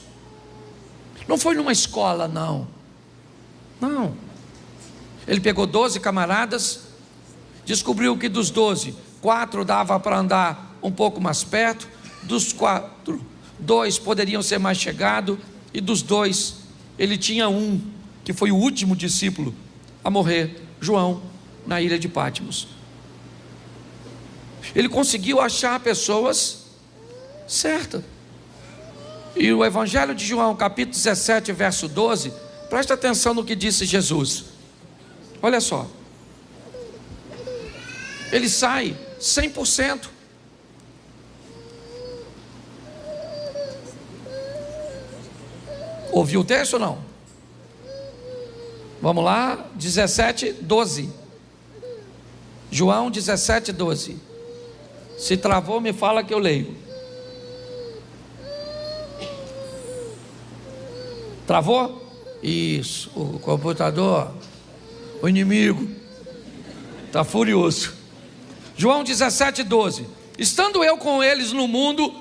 Não foi numa escola, não. Não. Ele pegou 12 camaradas, descobriu que dos 12, 4 dava para andar um pouco mais perto, dos 4, 2 poderiam ser mais chegados, e dos 2, ele tinha um, que foi o último discípulo a morrer, João, na ilha de Patmos. Ele conseguiu achar pessoas certas. E o Evangelho de João, capítulo 17, verso 12, presta atenção no que disse Jesus. Olha só. Ele sai 100%. Ouviu o texto ou não? Vamos lá, 17, 12. João 17, 12. Se travou, me fala que eu leio. Travou? Isso, o computador, o inimigo está furioso. João 17, 12. Estando eu com eles no mundo,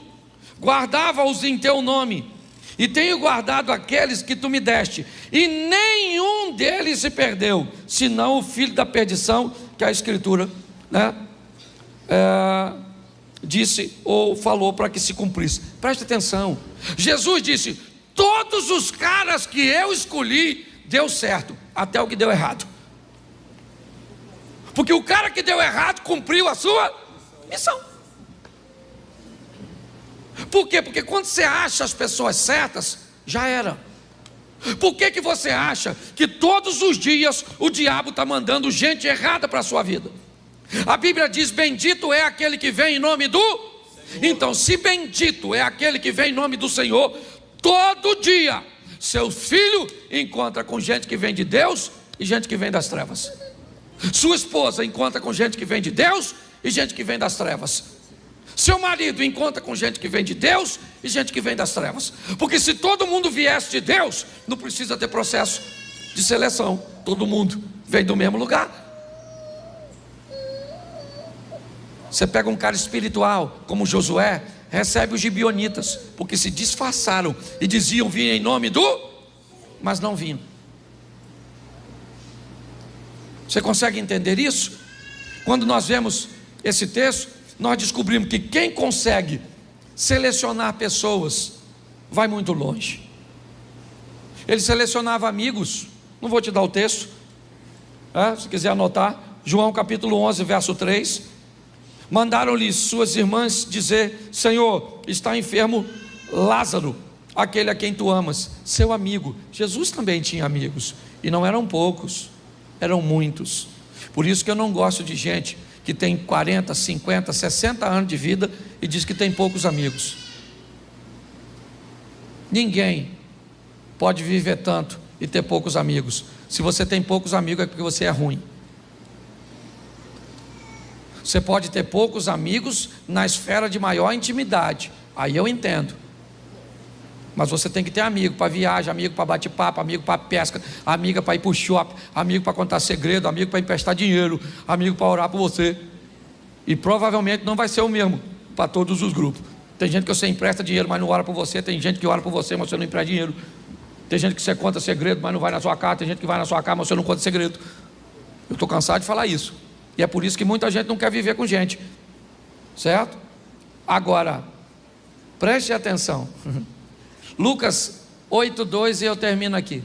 guardava-os em teu nome, e tenho guardado aqueles que tu me deste, e nenhum deles se perdeu, senão o filho da perdição, que a Escritura, né, disse ou falou para que se cumprisse. Preste atenção. Jesus disse: todos os caras que eu escolhi deu certo, até o que deu errado. Porque o cara que deu errado cumpriu a sua missão. Por quê? Porque quando você acha as pessoas certas, já era. Por que você acha que todos os dias o diabo está mandando gente errada para a sua vida? A Bíblia diz: bendito é aquele que vem em nome do Senhor. Então, se bendito é aquele que vem em nome do Senhor, todo dia seu filho encontra com gente que vem de Deus e gente que vem das trevas. Sua esposa encontra com gente que vem de Deus e gente que vem das trevas. Seu marido encontra com gente que vem de Deus e gente que vem das trevas. Porque se todo mundo viesse de Deus, não precisa ter processo de seleção. Todo mundo vem do mesmo lugar. Você pega um cara espiritual como Josué, recebe os gibeonitas, porque se disfarçaram e diziam vir em nome do, mas não vinham. Você consegue entender isso? Quando nós vemos esse texto, nós descobrimos que quem consegue selecionar pessoas vai muito longe. Ele selecionava amigos. Não vou te dar o texto, se quiser anotar. João capítulo 11 verso 3. Mandaram-lhe suas irmãs dizer: Senhor, está enfermo Lázaro, aquele a quem tu amas, seu amigo. Jesus também tinha amigos, e não eram poucos, eram muitos. Por isso que eu não gosto de gente que tem 40, 50, 60 anos de vida e diz que tem poucos amigos. Ninguém pode viver tanto e ter poucos amigos. Se você tem poucos amigos é porque você é ruim. Você pode ter poucos amigos na esfera de maior intimidade, aí eu entendo. Mas você tem que ter amigo para viagem, amigo para bate-papo, amigo para pesca, amiga para ir para o shopping, amigo para contar segredo, amigo para emprestar dinheiro, amigo para orar por você. E provavelmente não vai ser o mesmo para todos os grupos. Tem gente que você empresta dinheiro, mas não ora por você. Tem gente que ora por você, mas você não empresta dinheiro. Tem gente que você conta segredo, mas não vai na sua casa. Tem gente que vai na sua casa, mas você não conta segredo. Eu estou cansado de falar isso. E é por isso que muita gente não quer viver com gente. Certo? Agora, preste atenção. Lucas 8:2, e eu termino aqui.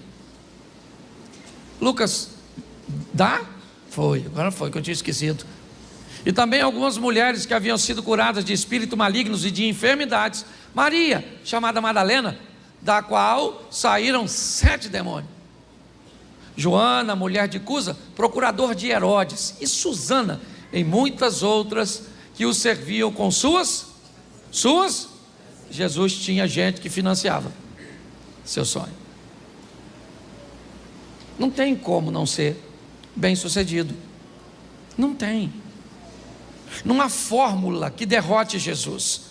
Lucas, dá? Foi, agora foi que eu tinha esquecido. E também algumas mulheres que haviam sido curadas de espíritos malignos e de enfermidades. Maria, chamada Madalena, da qual saíram 7 demônios. Joana, mulher de Cusa, procurador de Herodes. E Susana, e muitas outras que o serviam com suas. Jesus tinha gente que financiava seu sonho. Não tem como não ser bem sucedido. Não tem. Não há fórmula que derrote Jesus.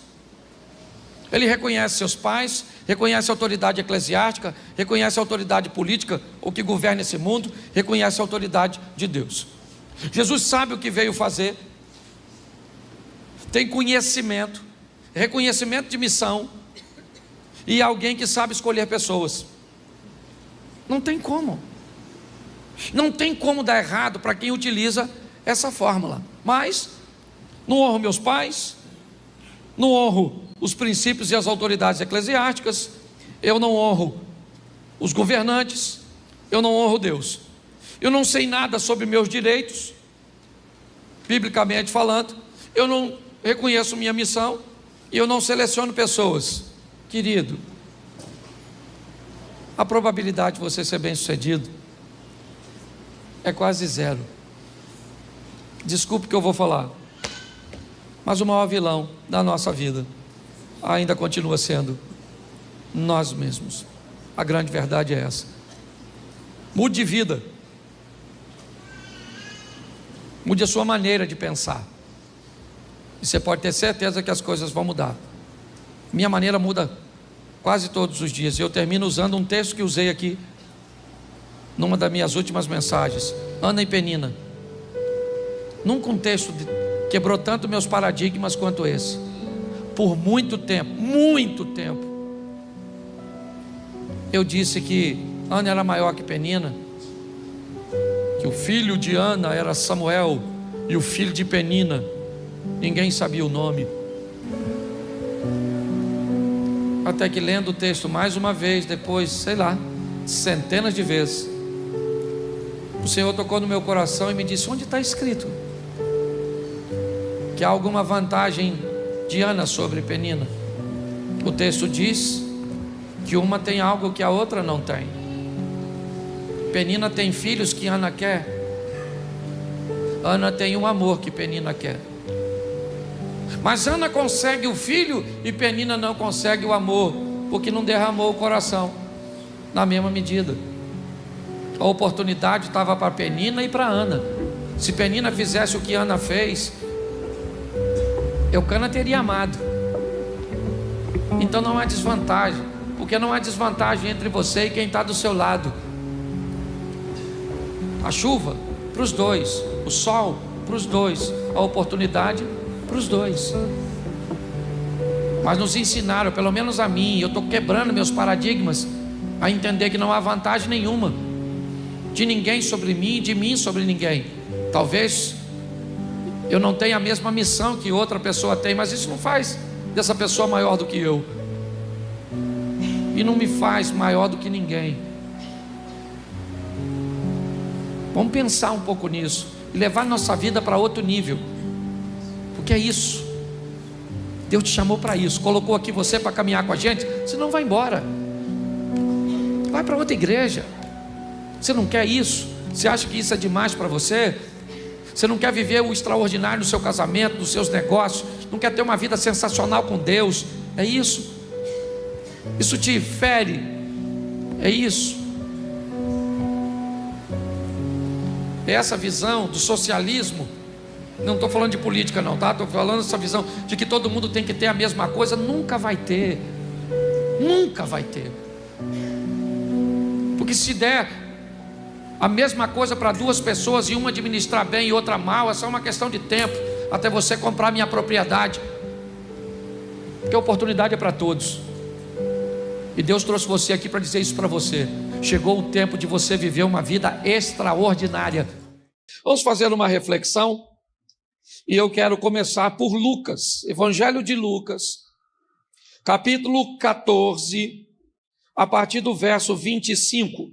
Ele reconhece seus pais, reconhece a autoridade eclesiástica, reconhece a autoridade política, o que governa esse mundo, reconhece a autoridade de Deus. Jesus sabe o que veio fazer, tem conhecimento, reconhecimento de missão, e alguém que sabe escolher pessoas. Não tem como. Não tem como dar errado para quem utiliza essa fórmula. Mas não honro meus pais, não honro os princípios e as autoridades eclesiásticas, eu não honro os governantes, eu não honro Deus. Eu não sei nada sobre meus direitos, biblicamente falando, eu não reconheço minha missão e eu não seleciono pessoas. Querido, a probabilidade de você ser bem sucedido é quase zero. Desculpe o que eu vou falar, mas o maior vilão da nossa vida ainda continua sendo nós mesmos. A grande verdade é essa. Mude de vida, mude a sua maneira de pensar, e você pode ter certeza que as coisas vão mudar. Minha maneira muda quase todos os dias. Eu termino usando um texto que usei aqui numa das minhas últimas mensagens, Ana e Penina. Nunca um texto quebrou tanto meus paradigmas quanto esse. Por muito tempo, eu disse que Ana era maior que Penina, que o filho de Ana era Samuel e o filho de Penina ninguém sabia o nome. Até que, lendo o texto mais uma vez, depois, sei lá, centenas de vezes, o Senhor tocou no meu coração e me disse: onde está escrito que há alguma vantagem de Ana sobre Penina? O texto diz que uma tem algo que a outra não tem. Penina tem filhos que Ana quer. Ana tem um amor que Penina quer. Mas Ana consegue o filho e Penina não consegue o amor, porque não derramou o coração na mesma medida. A oportunidade estava para Penina e para Ana. Se Penina fizesse o que Ana fez, Eucana teria amado. Então não há desvantagem, porque não há desvantagem entre você e quem está do seu lado. A chuva para os dois, o sol para os dois, a oportunidade para os dois. Mas nos ensinaram, pelo menos a mim, eu estou quebrando meus paradigmas, a entender que não há vantagem nenhuma de ninguém sobre mim, de mim sobre ninguém. Talvez eu não tenha a mesma missão que outra pessoa tem, mas isso não faz dessa pessoa maior do que eu, e não me faz maior do que ninguém. Vamos pensar um pouco nisso e levar nossa vida para outro nível, porque é isso. Deus te chamou para isso, colocou aqui você para caminhar com a gente. Você não vai embora, vai para outra igreja. Você não quer isso? Você acha que isso é demais para você? Você não quer viver o extraordinário no seu casamento, nos seus negócios? Não quer ter uma vida sensacional com Deus? É isso? Isso te fere? É isso? É essa visão do socialismo? Não estou falando de política não, tá? Estou falando dessa visão de que todo mundo tem que ter a mesma coisa. Nunca vai ter. Nunca vai ter. Porque se der a mesma coisa para duas pessoas e uma administrar bem e outra mal, é só uma questão de tempo até você comprar minha propriedade. Porque a oportunidade é para todos. E Deus trouxe você aqui para dizer isso para você. Chegou o tempo de você viver uma vida extraordinária. Vamos fazer uma reflexão. E eu quero começar por Lucas, Evangelho de Lucas, capítulo 14, a partir do verso 25.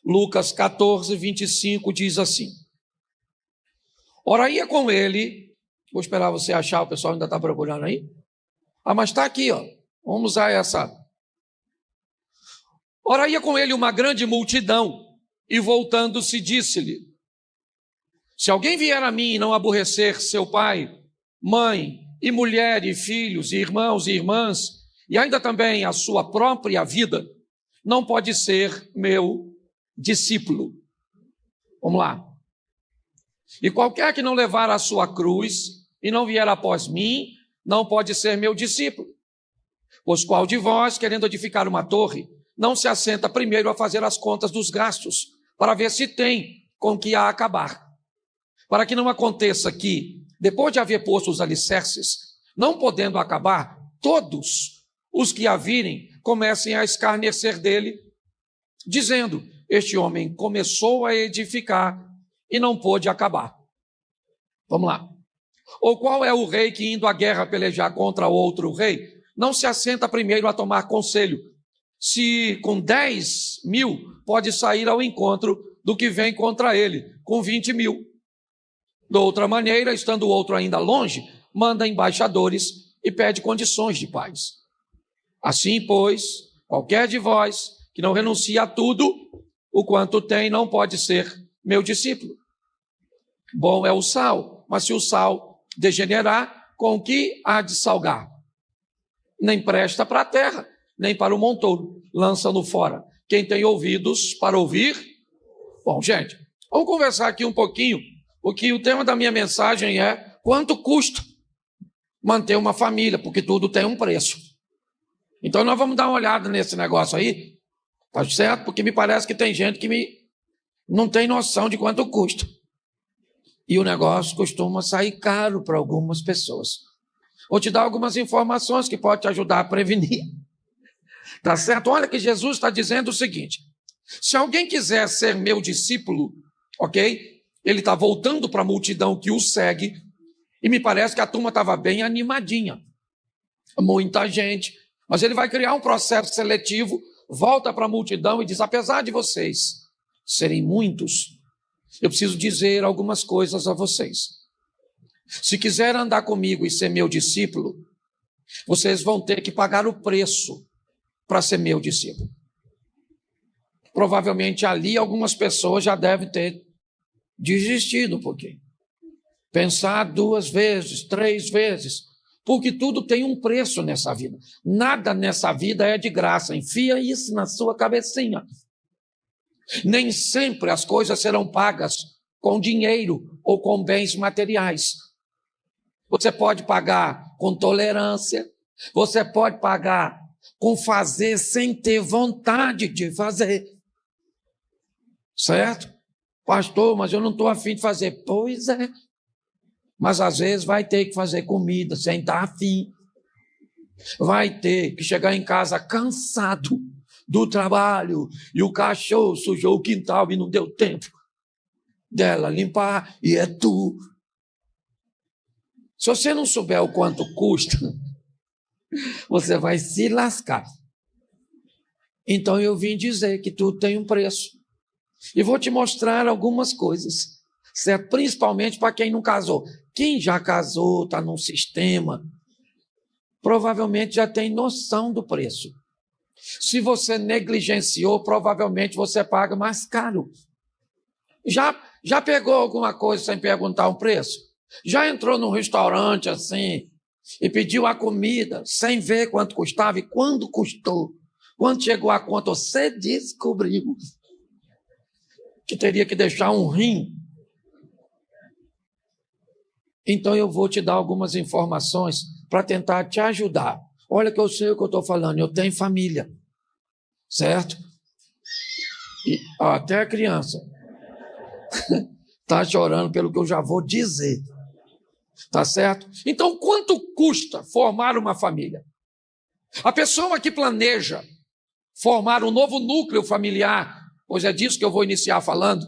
Lucas 14, 25 diz assim: Ora ia com ele, vou esperar você achar, o pessoal ainda está procurando aí. Mas está aqui, ó. Vamos usar essa. Ora ia com ele uma grande multidão, e voltando-se disse-lhe: Se alguém vier a mim e não aborrecer seu pai, mãe, e mulher, e filhos, e irmãos e irmãs, e ainda também a sua própria vida, não pode ser meu discípulo. Vamos lá. E qualquer que não levar a sua cruz e não vier após mim, não pode ser meu discípulo. Pois qual de vós, querendo edificar uma torre, não se assenta primeiro a fazer as contas dos gastos, para ver se tem com que a acabar? Para que não aconteça que, depois de haver posto os alicerces, não podendo acabar, todos os que a virem comecem a escarnecer dele, dizendo: Este homem começou a edificar e não pôde acabar. Vamos lá. Ou qual é o rei que, indo à guerra pelejar contra outro rei, não se assenta primeiro a tomar conselho, se com 10.000 pode sair ao encontro do que vem contra ele, com 20.000? De outra maneira, estando o outro ainda longe, manda embaixadores e pede condições de paz. Assim, pois, qualquer de vós que não renuncia a tudo o quanto tem, não pode ser meu discípulo. Bom é o sal, mas se o sal degenerar, com o que há de salgar? Nem presta para a terra, nem para o montouro, lança-no fora. Quem tem ouvidos para ouvir? Bom, gente, vamos conversar aqui um pouquinho, porque o tema da minha mensagem é: quanto custa manter uma família, porque tudo tem um preço. Então nós vamos dar uma olhada nesse negócio aí, tá certo? Porque me parece que tem gente que não tem noção de quanto custa. E o negócio costuma sair caro para algumas pessoas. Vou te dar algumas informações que podem te ajudar a prevenir. Tá certo? Olha que Jesus está dizendo o seguinte: se alguém quiser ser meu discípulo, ok? Ele está voltando para a multidão que o segue, e me parece que a turma estava bem animadinha. Muita gente. Mas ele vai criar um processo seletivo, volta para a multidão e diz: apesar de vocês serem muitos, eu preciso dizer algumas coisas a vocês. Se quiser andar comigo e ser meu discípulo, vocês vão ter que pagar o preço para ser meu discípulo. Provavelmente ali algumas pessoas já devem ter desistido um pouquinho. Pensar 2 vezes, 3 vezes, porque tudo tem um preço nessa vida. Nada nessa vida é de graça. Enfia isso na sua cabecinha. Nem sempre as coisas serão pagas com dinheiro ou com bens materiais. Você pode pagar com tolerância, você pode pagar com fazer sem ter vontade de fazer. Certo? Pastor, mas eu não estou afim de fazer. Pois é. Mas às vezes vai ter que fazer comida sem estar afim. Vai ter que chegar em casa cansado do trabalho e o cachorro sujou o quintal e não deu tempo dela limpar e é tu. Se você não souber o quanto custa, você vai se lascar. Então eu vim dizer que tudo tem um preço. E vou te mostrar algumas coisas, certo? Principalmente para quem não casou. Quem já casou, está num sistema, provavelmente já tem noção do preço. Se você negligenciou, provavelmente você paga mais caro. Já pegou alguma coisa sem perguntar um preço? Já entrou num restaurante assim e pediu a comida sem ver quanto custava e quando custou? Quando chegou a conta, você descobriu que teria que deixar um rim. Então eu vou te dar algumas informações para tentar te ajudar. Olha que eu sei o que eu estou falando, eu tenho família, certo? E até a criança está chorando pelo que eu já vou dizer, tá certo? Então quanto custa formar uma família? A pessoa que planeja formar um novo núcleo familiar, pois é disso que eu vou iniciar falando,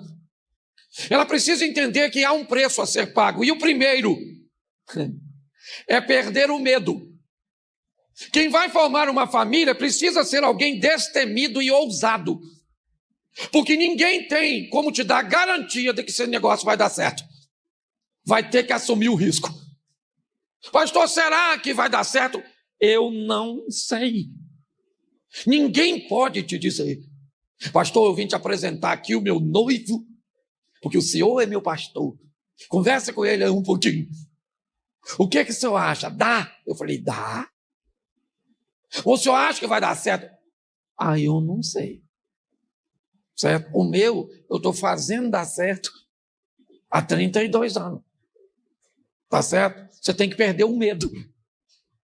ela precisa entender que há um preço a ser pago. E o primeiro é perder o medo. Quem vai formar uma família precisa ser alguém destemido e ousado. Porque ninguém tem como te dar garantia de que esse negócio vai dar certo. Vai ter que assumir o risco. Pastor, será que vai dar certo? Eu não sei. Ninguém pode te dizer. Pastor, eu vim te apresentar aqui o meu noivo, porque o senhor é meu pastor. Conversa com ele um pouquinho. O que o senhor acha? Dá? Eu falei, dá. O senhor acha que vai dar certo? Eu não sei. Certo? O meu, eu estou fazendo dar certo há 32 anos. Tá certo? Você tem que perder o medo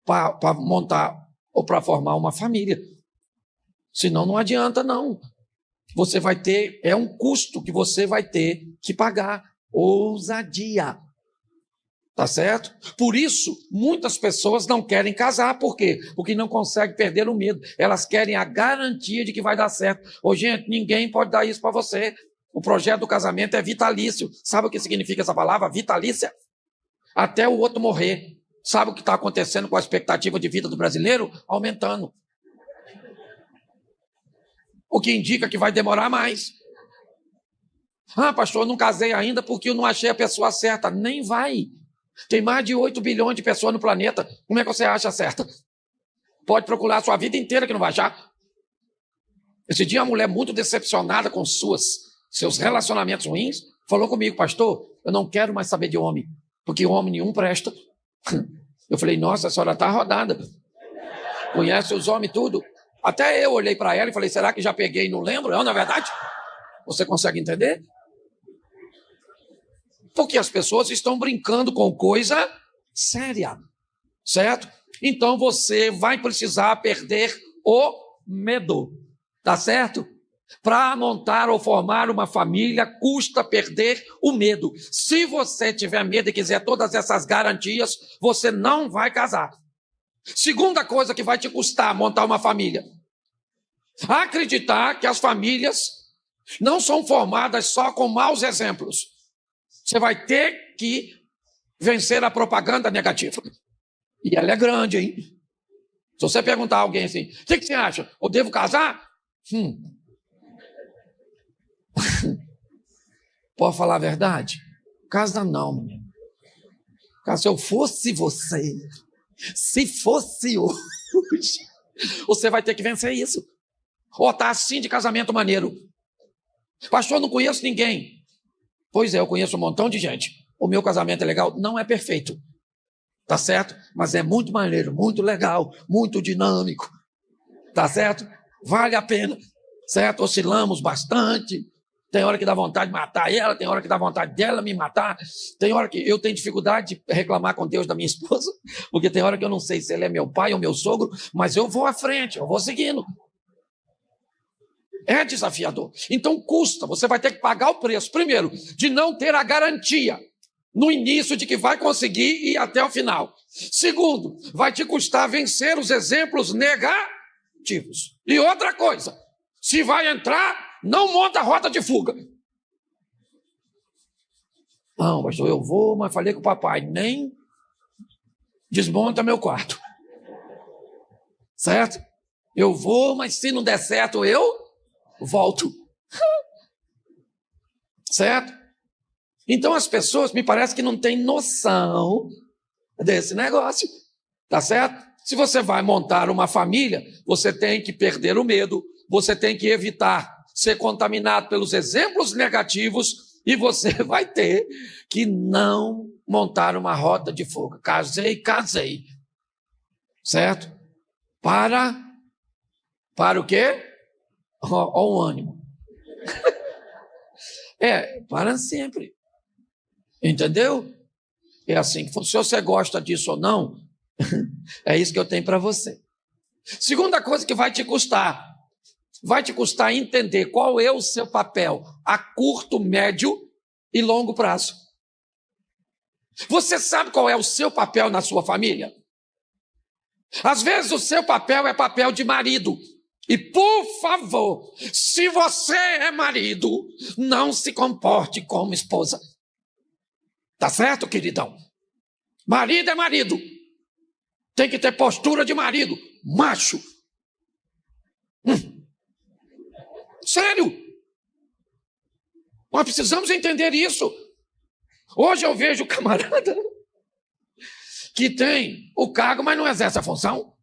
para montar ou para formar uma família. Senão não adianta, não. Você vai ter, é um custo que você vai ter que pagar. Ousadia. Tá certo? Por isso, muitas pessoas não querem casar. Por quê? Porque não conseguem perder o medo. Elas querem a garantia de que vai dar certo. Ô, gente, ninguém pode dar isso para você. O projeto do casamento é vitalício. Sabe o que significa essa palavra? Vitalícia? Até o outro morrer. Sabe o que está acontecendo com a expectativa de vida do brasileiro? Aumentando. O que indica que vai demorar mais. Pastor, eu não casei ainda porque eu não achei a pessoa certa. Nem vai. Tem mais de 8 bilhões de pessoas no planeta. Como é que você acha certa? Pode procurar a sua vida inteira que não vai achar. Esse dia, uma mulher muito decepcionada com seus relacionamentos ruins, falou comigo, pastor, eu não quero mais saber de homem, porque homem nenhum presta. Eu falei, nossa, a senhora está rodada. Conhece os homens tudo. Até eu olhei para ela e falei, será que já peguei e não lembro? Não é verdade? Você consegue entender? Porque as pessoas estão brincando com coisa séria, certo? Então você vai precisar perder o medo, tá certo? Para montar ou formar uma família, custa perder o medo. Se você tiver medo e quiser todas essas garantias, você não vai casar. Segunda coisa que vai te custar montar uma família: acreditar que as famílias não são formadas só com maus exemplos. Você vai ter que vencer a propaganda negativa. E ela é grande, hein? Se você perguntar a alguém assim, o que você acha? Eu devo casar? Pode falar a verdade? Casa não, menino. Se eu fosse você, se fosse hoje, você vai ter que vencer isso. Ou tá assim de casamento maneiro. Pastor, não conheço ninguém. Pois é, eu conheço um montão de gente. O meu casamento é legal? Não é perfeito. Tá certo? Mas é muito maneiro, muito legal, muito dinâmico. Tá certo? Vale a pena. Certo? Oscilamos bastante. Tem hora que dá vontade de matar ela, tem hora que dá vontade dela me matar, tem hora que eu tenho dificuldade de reclamar com Deus da minha esposa, porque tem hora que eu não sei se ele é meu pai ou meu sogro, mas eu vou à frente, eu vou seguindo. É desafiador. Então custa, você vai ter que pagar o preço, primeiro, de não ter a garantia no início de que vai conseguir ir até o final. Segundo, vai te custar vencer os exemplos negativos. E outra coisa, se vai entrar, não monta a rota de fuga. Não, pastor, eu vou, mas falei com o papai, nem desmonta meu quarto. Certo? Eu vou, mas se não der certo, eu volto. Certo? Então as pessoas me parece que não têm noção desse negócio. Tá certo? Se você vai montar uma família, você tem que perder o medo, você tem que evitar ser contaminado pelos exemplos negativos e você vai ter que não montar uma rota de fuga. Casei. Certo? Para o quê? Ó o ânimo. Para sempre. Entendeu? É assim que funciona. Se você gosta disso ou não, é isso que eu tenho para você. Segunda coisa que vai te custar entender qual é o seu papel a curto, médio e longo prazo. Você sabe qual é o seu papel na sua família? Às vezes o seu papel é papel de marido. E por favor, se você é marido, não se comporte como esposa. Tá certo, queridão? Marido é marido. Tem que ter postura de marido. Macho. Sério. Nós precisamos entender isso. Hoje eu vejo camarada que tem o cargo, mas não exerce a função.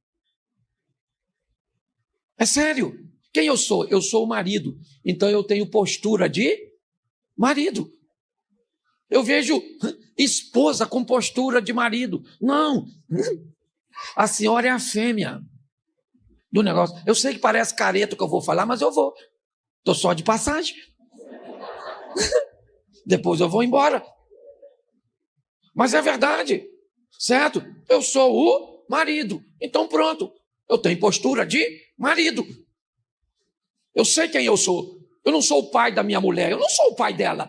É sério. Quem eu sou? Eu sou o marido. Então eu tenho postura de marido. Eu vejo esposa com postura de marido. Não. A senhora é a fêmea do negócio. Eu sei que parece careta que eu vou falar, mas eu vou. Estou só de passagem. Depois eu vou embora. Mas é verdade. Certo? Eu sou o marido. Então pronto. Eu tenho postura de marido. Eu sei quem eu sou. Eu não sou o pai da minha mulher. Eu não sou o pai dela.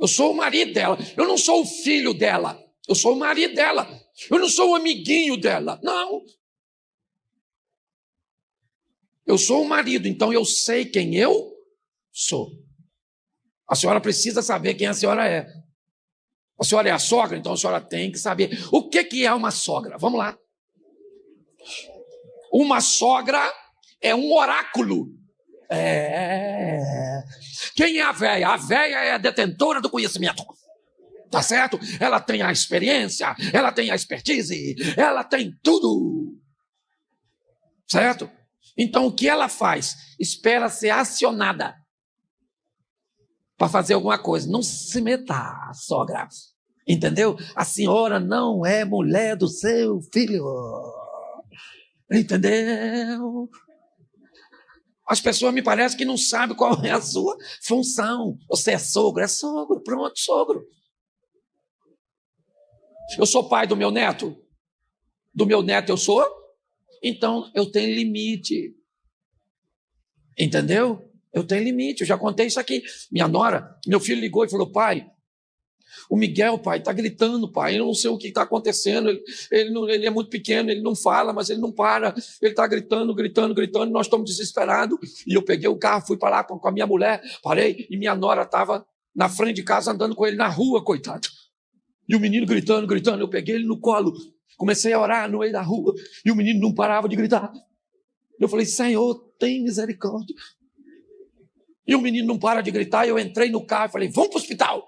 Eu sou o marido dela. Eu não sou o filho dela. Eu sou o marido dela. Eu não sou o amiguinho dela. Não. Eu sou o marido, então eu sei quem eu sou. A senhora precisa saber quem a senhora é. A senhora é a sogra, então a senhora tem que saber. O que é uma sogra? Vamos lá. Uma sogra é um oráculo. Quem é a véia? A véia é a detentora do conhecimento. Tá certo? Ela tem a experiência, ela tem a expertise, ela tem tudo. Certo? Então o que ela faz? Espera ser acionada para fazer alguma coisa. Não se meta, sogra. Entendeu? A senhora não é mulher do seu filho. Entendeu? As pessoas me parecem que não sabem qual é a sua função. Você é sogro? É sogro. Pronto, sogro. Eu sou pai do meu neto? Do meu neto eu sou? Então eu tenho limite. Entendeu? Eu tenho limite. Eu já contei isso aqui. Minha nora, meu filho ligou e falou: pai, o Miguel, pai, está gritando, pai, eu não sei o que está acontecendo, ele é muito pequeno, ele não fala, mas ele não para, ele está gritando, nós estamos desesperados. E eu peguei o carro, fui para lá com a minha mulher, parei, e minha nora estava na frente de casa andando com ele na rua, coitado. E o menino gritando, eu peguei ele no colo, comecei a orar no meio da rua, e o menino não parava de gritar. Eu falei: Senhor, tem misericórdia. E o menino não para de gritar, e eu entrei no carro e falei: vamos para o hospital.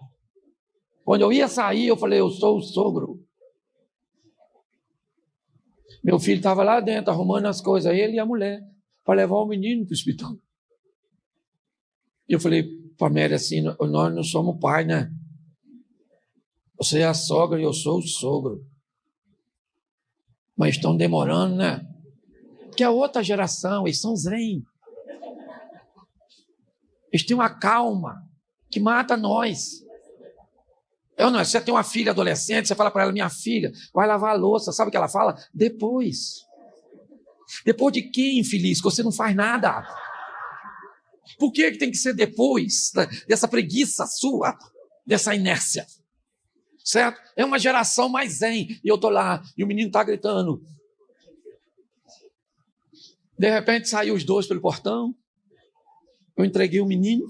Quando eu ia sair, eu falei: eu sou o sogro. Meu filho estava lá dentro, arrumando as coisas, ele e a mulher, para levar o menino para o hospital. E eu falei para a Mary assim, nós não somos pai, né? Você é a sogra e eu sou o sogro. Mas estão demorando, né? Que é outra geração, eles são zen. Eles têm uma calma que mata nós. Você tem uma filha adolescente, você fala para ela, minha filha, vai lavar a louça. Sabe o que ela fala? Depois. Depois de quê, infeliz? Que você não faz nada. Por que tem que ser depois dessa preguiça sua, dessa inércia? Certo? É uma geração mais zen. E eu estou lá, e o menino está gritando. De repente saiu os dois pelo portão. Eu entreguei o menino.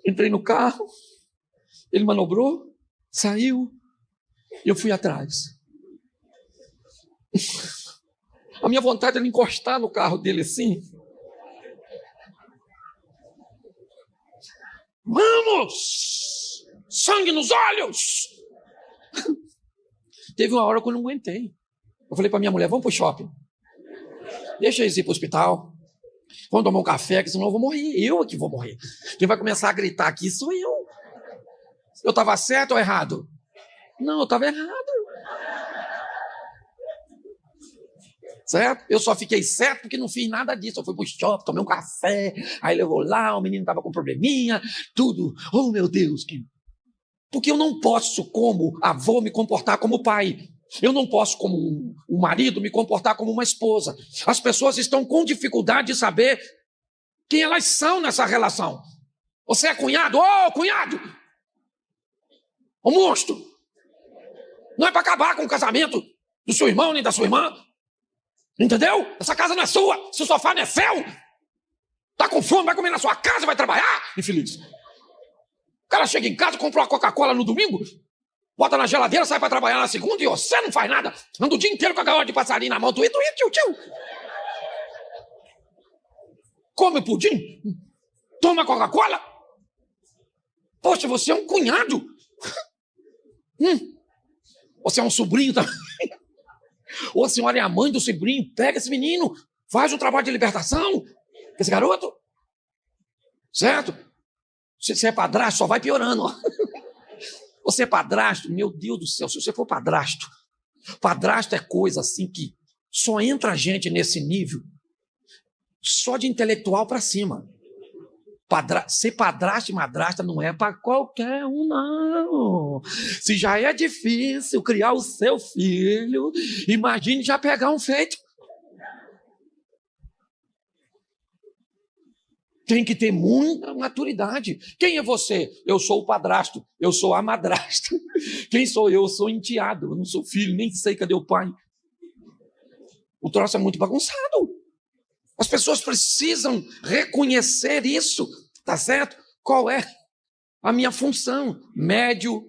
Entrei no carro. Ele manobrou, saiu. E eu fui atrás. A minha vontade era encostar no carro dele assim. Vamos! Sangue nos olhos! Teve uma hora que eu não aguentei. Eu falei para minha mulher, vamos para o shopping. Deixa eles ir para o hospital. Vamos tomar um café, que senão eu vou morrer. Eu aqui vou morrer. Quem vai começar a gritar aqui sou eu. Eu estava certo ou errado? Não, eu estava errado. Certo? Eu só fiquei certo porque não fiz nada disso. Eu fui pro shopping, tomei um café, aí levou lá, o menino estava com probleminha, tudo. Oh, meu Deus! Porque eu não posso, como avô, me comportar como pai. Eu não posso, como um marido, me comportar como uma esposa. As pessoas estão com dificuldade de saber quem elas são nessa relação. Você é cunhado? Ô, cunhado! Ô, monstro! Não é para acabar com o casamento do seu irmão nem da sua irmã. Entendeu? Essa casa não é sua, seu sofá não é seu. Tá com fome, vai comer na sua casa, vai trabalhar, infeliz. O cara chega em casa, compra uma Coca-Cola no domingo, bota na geladeira, sai para trabalhar na segunda e você não faz nada. Anda o dia inteiro com a gaiola de passarinho na mão, tio. Come pudim, toma Coca-Cola. Poxa, você é um cunhado. Você é um sobrinho também. Ou a senhora é a mãe do sobrinho, pega esse menino, faz um trabalho de libertação, esse garoto. Certo? Se você é padrasto, só vai piorando. Ó. Você é padrasto, meu Deus do céu, se você for padrasto é coisa assim que só entra gente nesse nível, só de intelectual para cima. Ser padrasto e madrasta não é para qualquer um, não. Se já é difícil criar o seu filho, imagine já pegar um feito. Tem que ter muita maturidade. Quem é você? Eu sou o padrasto, eu sou a madrasta. Quem sou eu? Eu sou enteado, eu não sou filho, nem sei cadê o pai. O troço é muito bagunçado. As pessoas precisam reconhecer isso, tá certo? Qual é a minha função? Médio,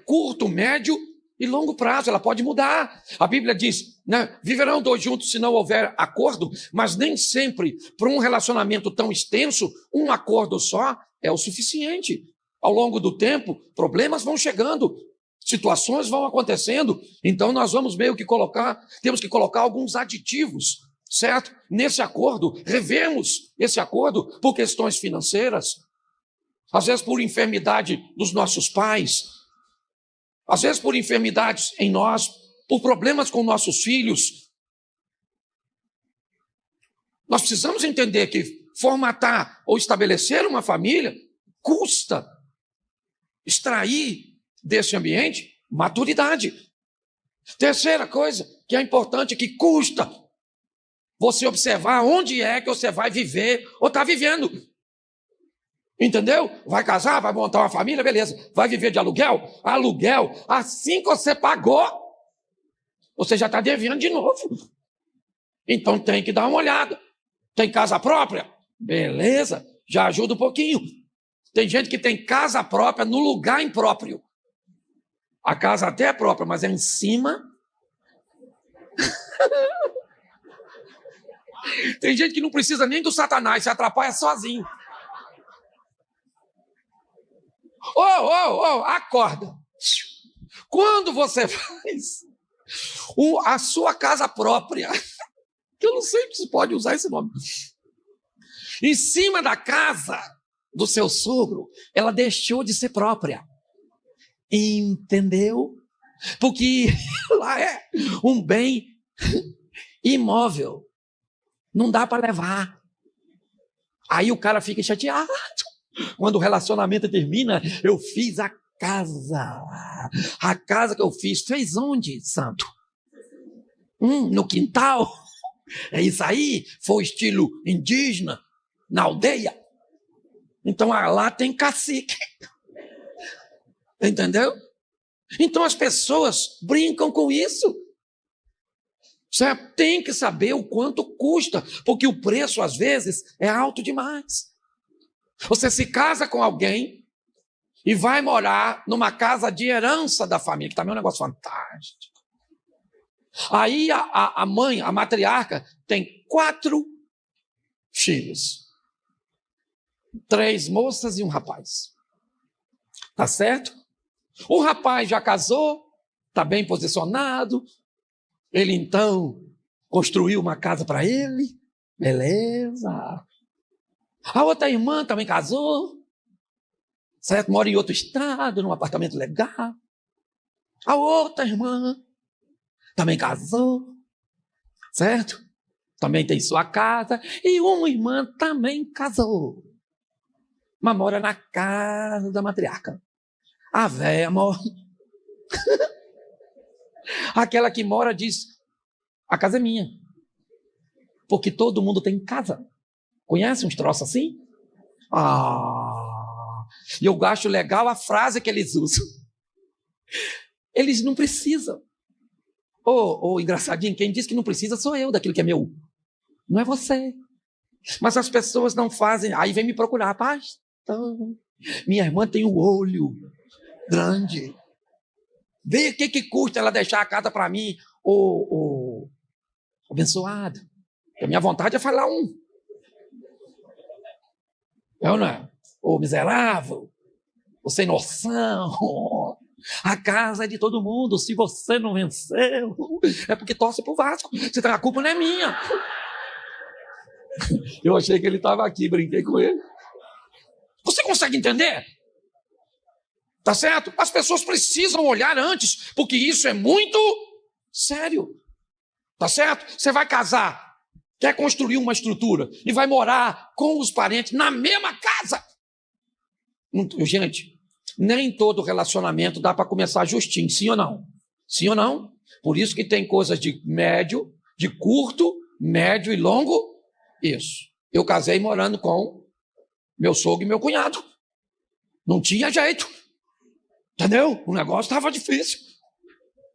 curto, médio e longo prazo. Ela pode mudar. A Bíblia diz, viverão dois juntos se não houver acordo, mas nem sempre, para um relacionamento tão extenso, um acordo só é o suficiente. Ao longo do tempo, problemas vão chegando, situações vão acontecendo, então nós vamos temos que colocar alguns aditivos, certo? Nesse acordo, revemos esse acordo por questões financeiras, às vezes por enfermidade dos nossos pais, às vezes por enfermidades em nós, por problemas com nossos filhos. Nós precisamos entender que formatar ou estabelecer uma família custa. Extrair desse ambiente maturidade. Terceira coisa que é importante, que custa você observar onde é que você vai viver ou está vivendo. Entendeu? Vai casar, vai montar uma família, beleza. Vai viver de aluguel? Aluguel, assim que você pagou, você já está devendo de novo. Então tem que dar uma olhada. Tem casa própria? Beleza, já ajuda um pouquinho. Tem gente que tem casa própria no lugar impróprio. A casa até é própria, mas é em cima. Tem gente que não precisa nem do Satanás, se atrapalha sozinho. Acorda. Quando você faz a sua casa própria, que eu não sei se pode usar esse nome, Em cima da casa do seu sogro, ela deixou de ser própria. Entendeu? Porque lá é um bem imóvel. Não dá para levar. Aí o cara fica chateado. Quando o relacionamento termina, eu fiz a casa. A casa que eu fiz. Fez onde, santo? No quintal. É isso aí. Foi estilo indígena, na aldeia. Então lá tem cacique. Entendeu? Então as pessoas brincam com isso. Você tem que saber o quanto custa, porque o preço às vezes é alto demais. Você se casa com alguém e vai morar numa casa de herança da família, que também é um negócio fantástico. Aí a mãe, a matriarca, tem 4 filhos. 3 moças e um rapaz. Tá certo? O rapaz já casou, está bem posicionado. Ele então construiu uma casa para ele. Beleza. A outra irmã também casou. Certo? Mora em outro estado, num apartamento legal. A outra irmã também casou. Certo? Também tem sua casa. E uma irmã também casou. Mas mora na casa da matriarca. A véia morre. Aquela que mora diz, a casa é minha. Porque todo mundo tem casa. Conhece uns troços assim? E eu acho legal a frase que eles usam. Eles não precisam. Engraçadinho, quem diz que não precisa sou eu, daquilo que é meu. Não é você. Mas as pessoas não fazem. Aí vem me procurar. Pastor, minha irmã tem um olho grande. Vê o que custa ela deixar a casa para mim, abençoado. A minha vontade é falar um. É ou não é? Miserável, sem noção. A casa é de todo mundo. Se você não venceu, é porque torce pro Vasco. A culpa não é minha. Eu achei que ele estava aqui, brinquei com ele. Você consegue entender? Tá certo? As pessoas precisam olhar antes, porque isso é muito sério. Tá certo? Você vai casar, quer construir uma estrutura e vai morar com os parentes na mesma casa. Gente, nem todo relacionamento dá para começar justinho, sim ou não? Sim ou não? Por isso que tem coisas de médio, de curto, médio e longo. Isso. Eu casei morando com meu sogro e meu cunhado. Não tinha jeito. Entendeu? O negócio estava difícil.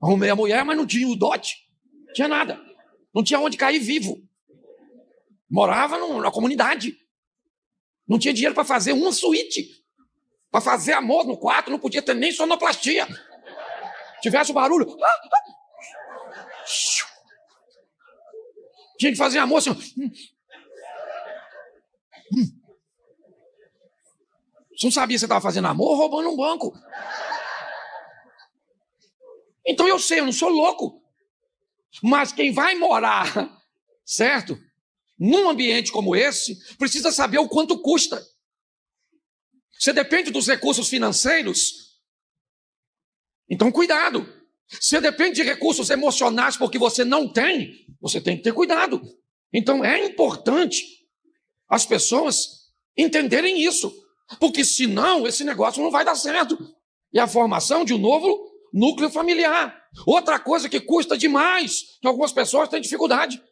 Arrumei a mulher, mas não tinha o dote. Não tinha nada. Não tinha onde cair vivo. Morava na comunidade. Não tinha dinheiro para fazer uma suíte. Para fazer amor no quarto, não podia ter nem sonoplastia. Tivesse o barulho. Tinha que fazer amor assim. Você não sabia se você estava fazendo amor ou roubando um banco. Então eu sei, eu não sou louco. Mas quem vai morar, certo? Num ambiente como esse, precisa saber o quanto custa. Você depende dos recursos financeiros? Então cuidado. Você depende de recursos emocionais porque você não tem, você tem que ter cuidado. Então é importante as pessoas entenderem isso. Porque senão esse negócio não vai dar certo. E a formação de um novo núcleo familiar. Outra coisa que custa demais, que algumas pessoas têm dificuldade.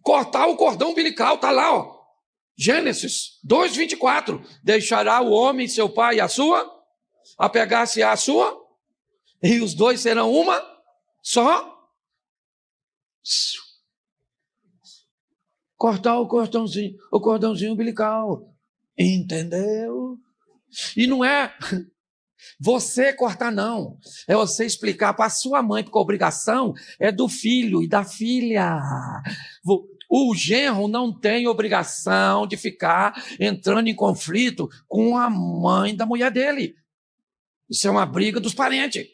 Cortar o cordão umbilical, está lá, ó. Gênesis 2:24. Deixará o homem seu pai e a sua, apegar-se à sua, e os dois serão uma só. Cortar o cordãozinho umbilical. Entendeu? E não é você cortar, não. É você explicar para a sua mãe, porque a obrigação é do filho e da filha. O genro não tem obrigação de ficar entrando em conflito com a mãe da mulher dele. Isso é uma briga dos parentes.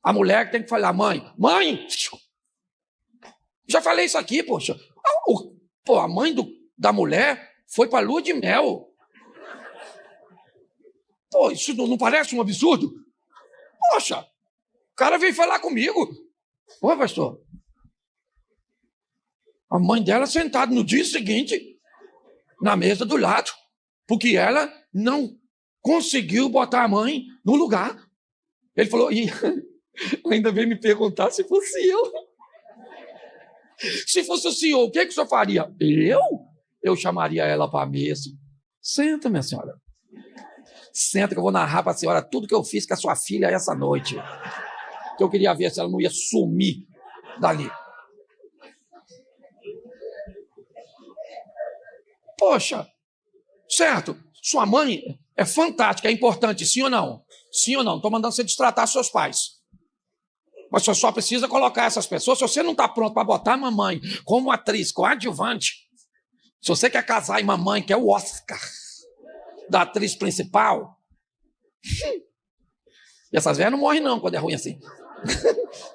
A mulher que tem que falar, mãe, já falei isso aqui, poxa. A mãe da mulher foi para a lua de mel. Pô, isso não parece um absurdo? Poxa, o cara veio falar comigo. Ô, pastor, a mãe dela sentada no dia seguinte na mesa do lado, porque ela não conseguiu botar a mãe no lugar. Ele falou, e ainda veio me perguntar se fosse eu. Se fosse o senhor, o que o senhor faria? Eu chamaria ela para a mesa. Senta, minha senhora. Senta que eu vou narrar para a senhora tudo que eu fiz com a sua filha essa noite. Que eu queria ver se ela não ia sumir dali. Poxa, certo, sua mãe é fantástica, é importante, sim ou não? Sim ou não? Estou mandando você destratar seus pais. Mas você só precisa colocar essas pessoas. Se você não está pronto para botar a mamãe como atriz coadjuvante, se você quer casar em mamãe, que é o Oscar da atriz principal, e essas velhas não morrem não quando é ruim assim.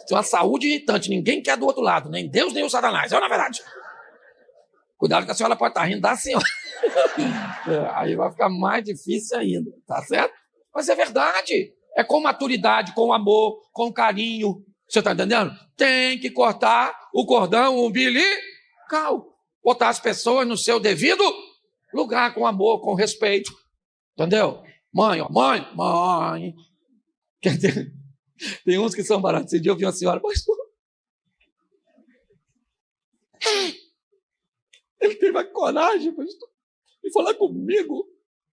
Tem uma saúde irritante, ninguém quer do outro lado, nem Deus nem o Satanás, é na verdade. Cuidado que a senhora pode estar rindo da senhora. Aí vai ficar mais difícil ainda, tá certo? Mas é verdade. É com maturidade, com amor, com carinho. Você está entendendo? Tem que cortar o cordão umbilical. Botar as pessoas no seu devido lugar, com amor, com respeito. Entendeu? Mãe, ó, mãe. Quer dizer, tem uns que são baratos. Esse dia eu vi uma senhora, pastor. Ele teve a coragem, pastor, de falar comigo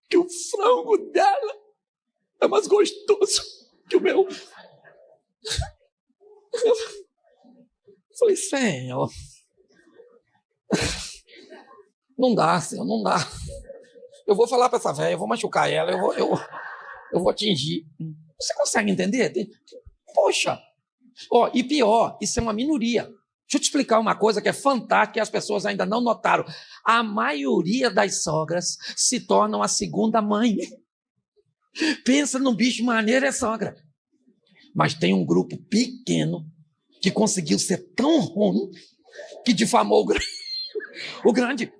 que o frango dela é mais gostoso que o meu. Eu falei, Senhor, não dá, Senhor, não dá. Eu vou falar para essa velha, eu vou machucar ela, eu vou atingir. Você consegue entender? Poxa, ó, e pior, isso é uma minoria. Deixa eu te explicar uma coisa que é fantástica e as pessoas ainda não notaram. A maioria das sogras se tornam a segunda mãe. Pensa num bicho maneiro, é sogra. Mas tem um grupo pequeno que conseguiu ser tão ruim que difamou o grande.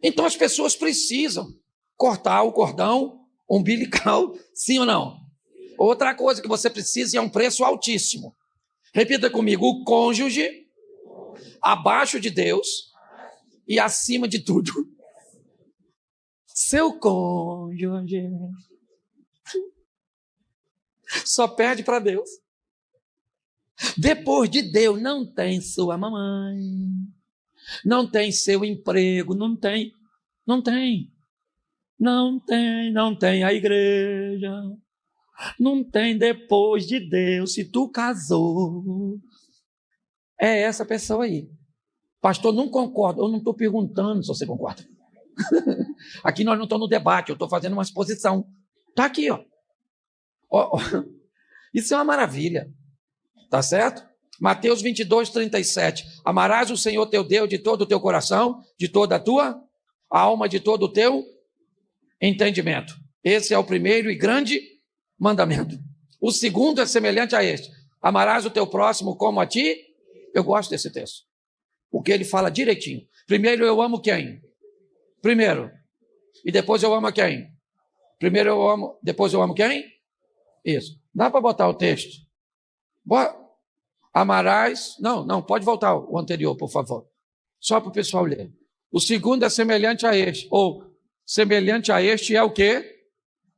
Então as pessoas precisam cortar o cordão umbilical, sim ou não? Outra coisa que você precisa, e é um preço altíssimo. Repita comigo, o cônjuge abaixo de Deus e acima de tudo. Seu cônjuge só perde para Deus. Depois de Deus não tem sua mamãe, não tem seu emprego, não tem a igreja. Não tem depois de Deus, se tu casou. É essa pessoa aí. Pastor, não concordo. Eu não estou perguntando se você concorda. Aqui nós não estamos no debate, eu estou fazendo uma exposição. Está aqui, ó. Isso é uma maravilha. Tá certo? Mateus 22, 37. Amarás o Senhor teu Deus de todo o teu coração, de toda a tua alma, de todo o teu entendimento. Esse é o primeiro e grande mandamento. O segundo é semelhante a este. Amarás o teu próximo como a ti. Eu gosto desse texto, porque ele fala direitinho. Primeiro eu amo quem? Primeiro. E depois eu amo a quem? Primeiro eu amo, depois eu amo quem? Isso. Dá para botar o texto? Amarás... Não, pode voltar o anterior, por favor. Só para o pessoal ler. O segundo é semelhante a este. Ou, semelhante a este é o quê?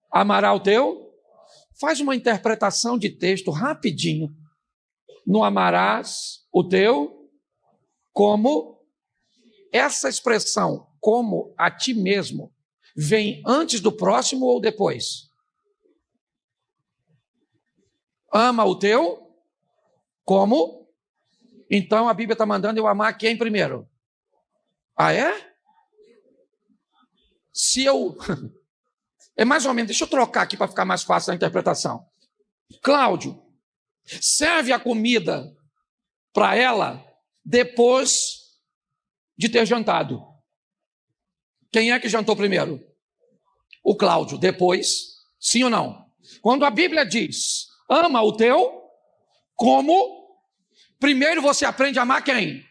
Amará o teu... Faz uma interpretação de texto rapidinho. Não amarás o teu como. Essa expressão, como a ti mesmo, vem antes do próximo ou depois? Ama o teu como. Então a Bíblia está mandando eu amar quem primeiro? Ah, é? Se eu... É mais ou menos, deixa eu trocar aqui para ficar mais fácil a interpretação. Cláudio, serve a comida para ela depois de ter jantado. Quem é que jantou primeiro? O Cláudio. Depois, sim ou não? Quando a Bíblia diz, ama o teu, como? Primeiro você aprende a amar quem?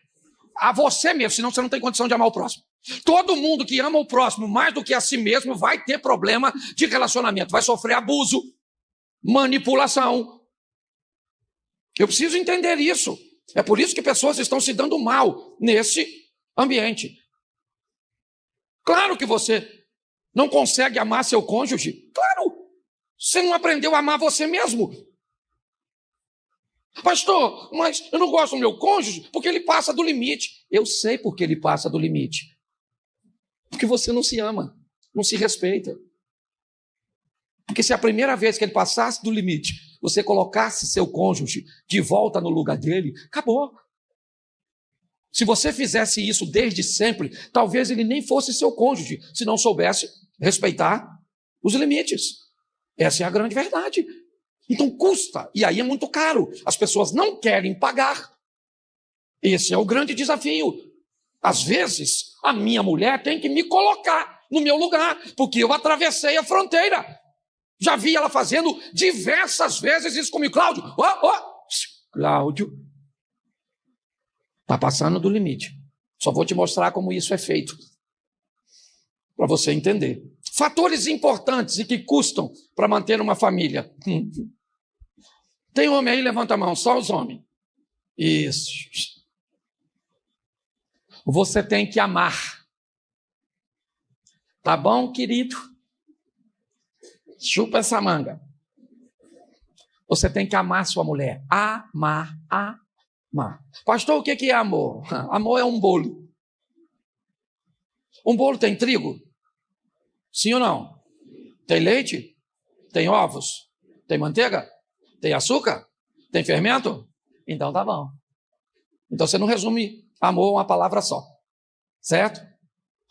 a você mesmo, senão você não tem condição de amar o próximo. Todo mundo que ama o próximo mais do que a si mesmo vai ter problema de relacionamento, vai sofrer abuso, manipulação. Eu preciso entender isso. É por isso que pessoas estão se dando mal nesse ambiente. Claro que você não consegue amar seu cônjuge. Claro, você não aprendeu a amar você mesmo. Pastor, mas eu não gosto do meu cônjuge porque ele passa do limite. Eu sei porque ele passa do limite. Porque você não se ama, não se respeita. Porque se a primeira vez que ele passasse do limite, você colocasse seu cônjuge de volta no lugar dele, acabou. Se você fizesse isso desde sempre, talvez ele nem fosse seu cônjuge, se não soubesse respeitar os limites. Essa é a grande verdade. Então custa, e aí é muito caro. As pessoas não querem pagar. Esse é o grande desafio. Às vezes, a minha mulher tem que me colocar no meu lugar, porque eu atravessei a fronteira. Já vi ela fazendo diversas vezes isso comigo. Cláudio, Cláudio, está passando do limite. Só vou te mostrar como isso é feito, para você entender. Fatores importantes e que custam para manter uma família. Tem homem aí? Levanta a mão, só os homens. Isso. Você tem que amar. Tá bom, querido? Chupa essa manga. Você tem que amar sua mulher. Amar. Pastor, o que é amor? Amor é um bolo. Um bolo tem trigo? Sim ou não? Tem leite? Tem ovos? Tem manteiga? Tem açúcar? Tem fermento? Então tá bom. Então você não resume amor a uma palavra só. Certo?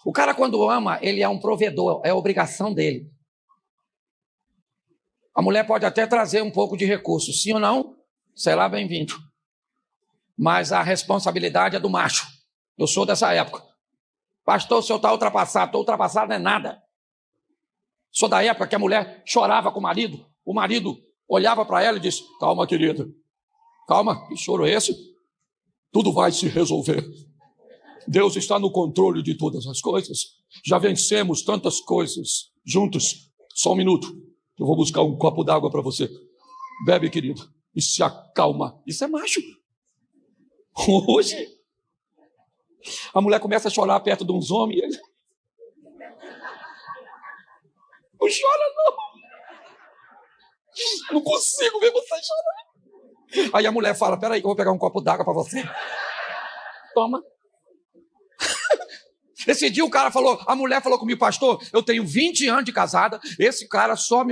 O cara quando ama, ele é um provedor, é obrigação dele. A mulher pode até trazer um pouco de recurso, sim ou não? Será bem-vindo. Mas a responsabilidade é do macho. Eu sou dessa época. Pastor, o senhor está ultrapassado. Estou ultrapassado não é nada. Sou da época que a mulher chorava com o marido olhava para ela e disse, calma, querida, calma, que choro é esse? Tudo vai se resolver. Deus está no controle de todas as coisas. Já vencemos tantas coisas juntos. Só um minuto. Eu vou buscar um copo d'água para você. Bebe, querido, e se acalma. Isso é macho. Hoje, a mulher começa a chorar perto de uns homens. Ele... Não chora, não. Não consigo ver você chorar. Aí a mulher fala, peraí que eu vou pegar um copo d'água para você. Toma. Esse dia o cara falou, a mulher falou comigo, pastor, eu tenho 20 anos de casada, esse cara só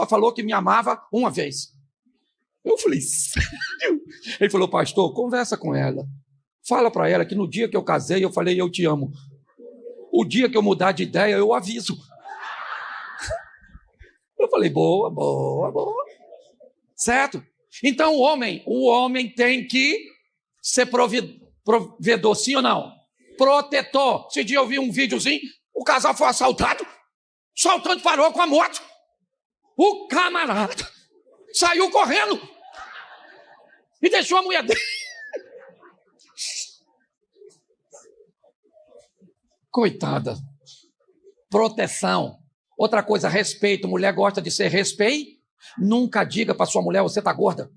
falou que me amava uma vez. Eu falei, sério? Ele falou, pastor, conversa com ela. Fala para ela que no dia que eu casei, eu falei, eu te amo. O dia que eu mudar de ideia, eu aviso. Eu falei, boa. Certo? Então o homem tem que ser provedor, sim ou não? Protetor. Esse dia eu vi um videozinho, o casal foi assaltado, o assaltante parou com a moto, o camarada saiu correndo e deixou a mulher dele. Coitada. Proteção. Outra coisa, respeito. Mulher gosta de ser respeito. Nunca diga para sua mulher, você está gorda,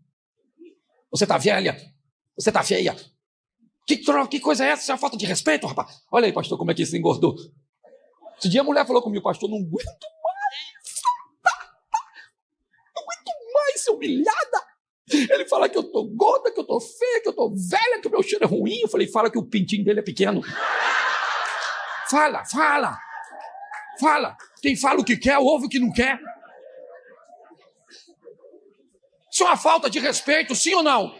você está velha, você está feia. Que coisa é essa? Isso é uma falta de respeito, rapaz. Olha aí, pastor, como é que isso engordou. Esse dia a mulher falou comigo, pastor, não aguento mais ser humilhada. Ele fala que eu tô gorda, que eu tô feia, que eu tô velha, que o meu cheiro é ruim. Eu falei, fala que o pintinho dele é pequeno. Fala. Quem fala o que quer, ouve o que não quer. Isso é uma falta de respeito, sim ou não?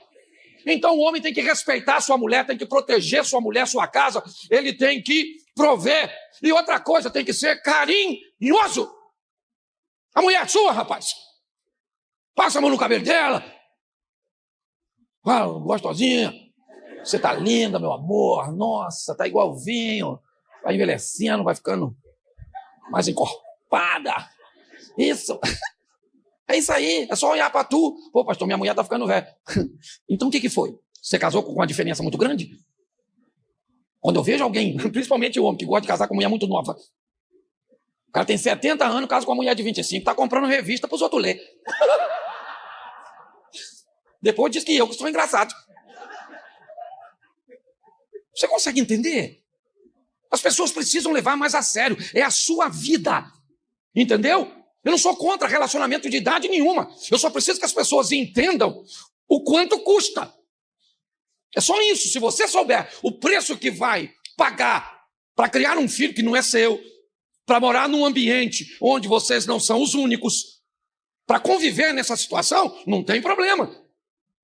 Então o homem tem que respeitar sua mulher, tem que proteger sua mulher, sua casa, ele tem que prover. E outra coisa, tem que ser carinhoso. A mulher é sua, rapaz. Passa a mão no cabelo dela. Gostosinha. Você tá linda, meu amor. Nossa, tá igual vinho. Vai envelhecendo, vai ficando mais encorpada. Isso. É isso aí, é só olhar para tu. Pô, pastor, minha mulher tá ficando velha. Então o que foi? Você casou com uma diferença muito grande? Quando eu vejo alguém, principalmente o homem que gosta de casar com mulher muito nova, o cara tem 70 anos, casa com uma mulher de 25, está comprando revista para os outros ler. Depois diz que eu sou engraçado. Você consegue entender? As pessoas precisam levar mais a sério. É a sua vida. Entendeu? Eu não sou contra relacionamento de idade nenhuma. Eu só preciso que as pessoas entendam o quanto custa. É só isso. Se você souber o preço que vai pagar para criar um filho que não é seu, para morar num ambiente onde vocês não são os únicos, para conviver nessa situação, não tem problema.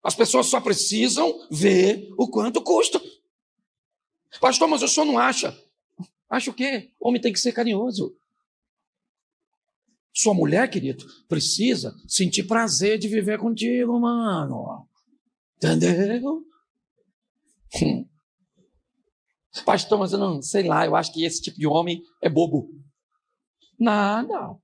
As pessoas só precisam ver o quanto custa. Pastor, mas o senhor não acha? Acha o quê? Homem tem que ser carinhoso. Sua mulher, querido, precisa sentir prazer de viver contigo, mano. Entendeu? Pastor, mas eu não sei lá, eu acho que esse tipo de homem é bobo. Nada.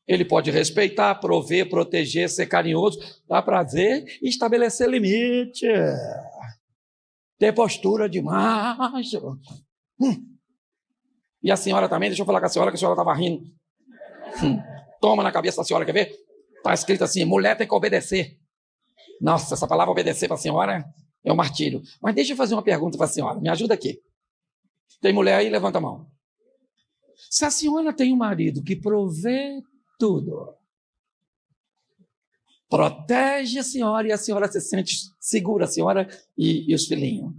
Ele pode respeitar, prover, proteger, ser carinhoso, dar prazer e estabelecer limite. Ter postura de macho. E a senhora também, deixa eu falar com a senhora, que a senhora estava rindo. Toma na cabeça da senhora, quer ver? Está escrito assim, mulher tem que obedecer. Nossa, essa palavra obedecer para a senhora é um martírio. Mas deixa eu fazer uma pergunta para a senhora, me ajuda aqui. Tem mulher aí? Levanta a mão. Se a senhora tem um marido que provê tudo, protege a senhora e a senhora se sente segura, a senhora e os filhinhos.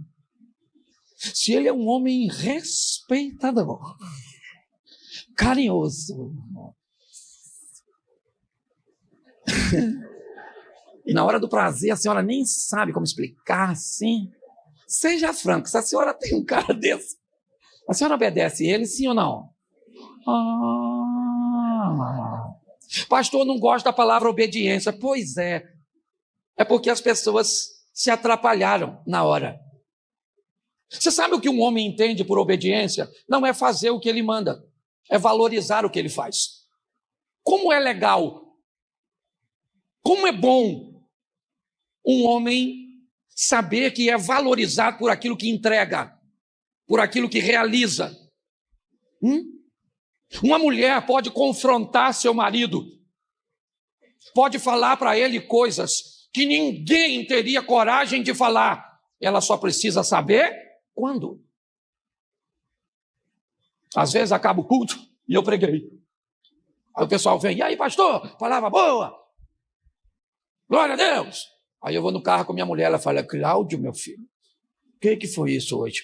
Se ele é um homem respeitador, carinhoso, e na hora do prazer a senhora nem sabe como explicar assim, seja franco, se a senhora tem um cara desse, a senhora obedece ele, sim ou não? Pastor, não gosta da palavra obediência. Pois é porque as pessoas se atrapalharam na hora. Você sabe o que um homem entende por obediência? Não é fazer o que ele manda, é valorizar o que ele faz. Como é legal, como é bom um homem saber que é valorizado por aquilo que entrega, por aquilo que realiza. Uma mulher pode confrontar seu marido, pode falar para ele coisas que ninguém teria coragem de falar. Ela só precisa saber quando. Às vezes acaba o culto e eu preguei. Aí o pessoal vem, e aí pastor, palavra boa, glória a Deus. Aí eu vou no carro com minha mulher, ela fala, Cláudio, meu filho, o que foi isso hoje?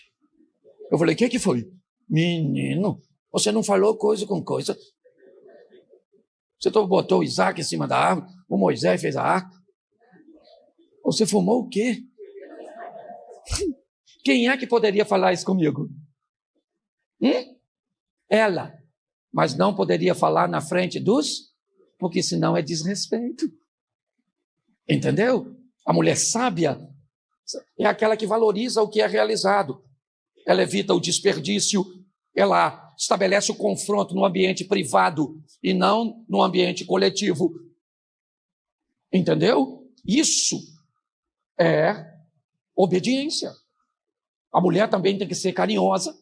Eu falei, o que foi? Menino, você não falou coisa com coisa. Você botou o Isaac em cima da árvore, o Moisés fez a arca. Você fumou o quê? Quem é que poderia falar isso comigo? Ela. Mas não poderia falar na frente dos, porque senão é desrespeito. Entendeu? A mulher sábia é aquela que valoriza o que é realizado. Ela evita o desperdício, ela estabelece o confronto no ambiente privado e não no ambiente coletivo. Entendeu? Isso é obediência. A mulher também tem que ser carinhosa.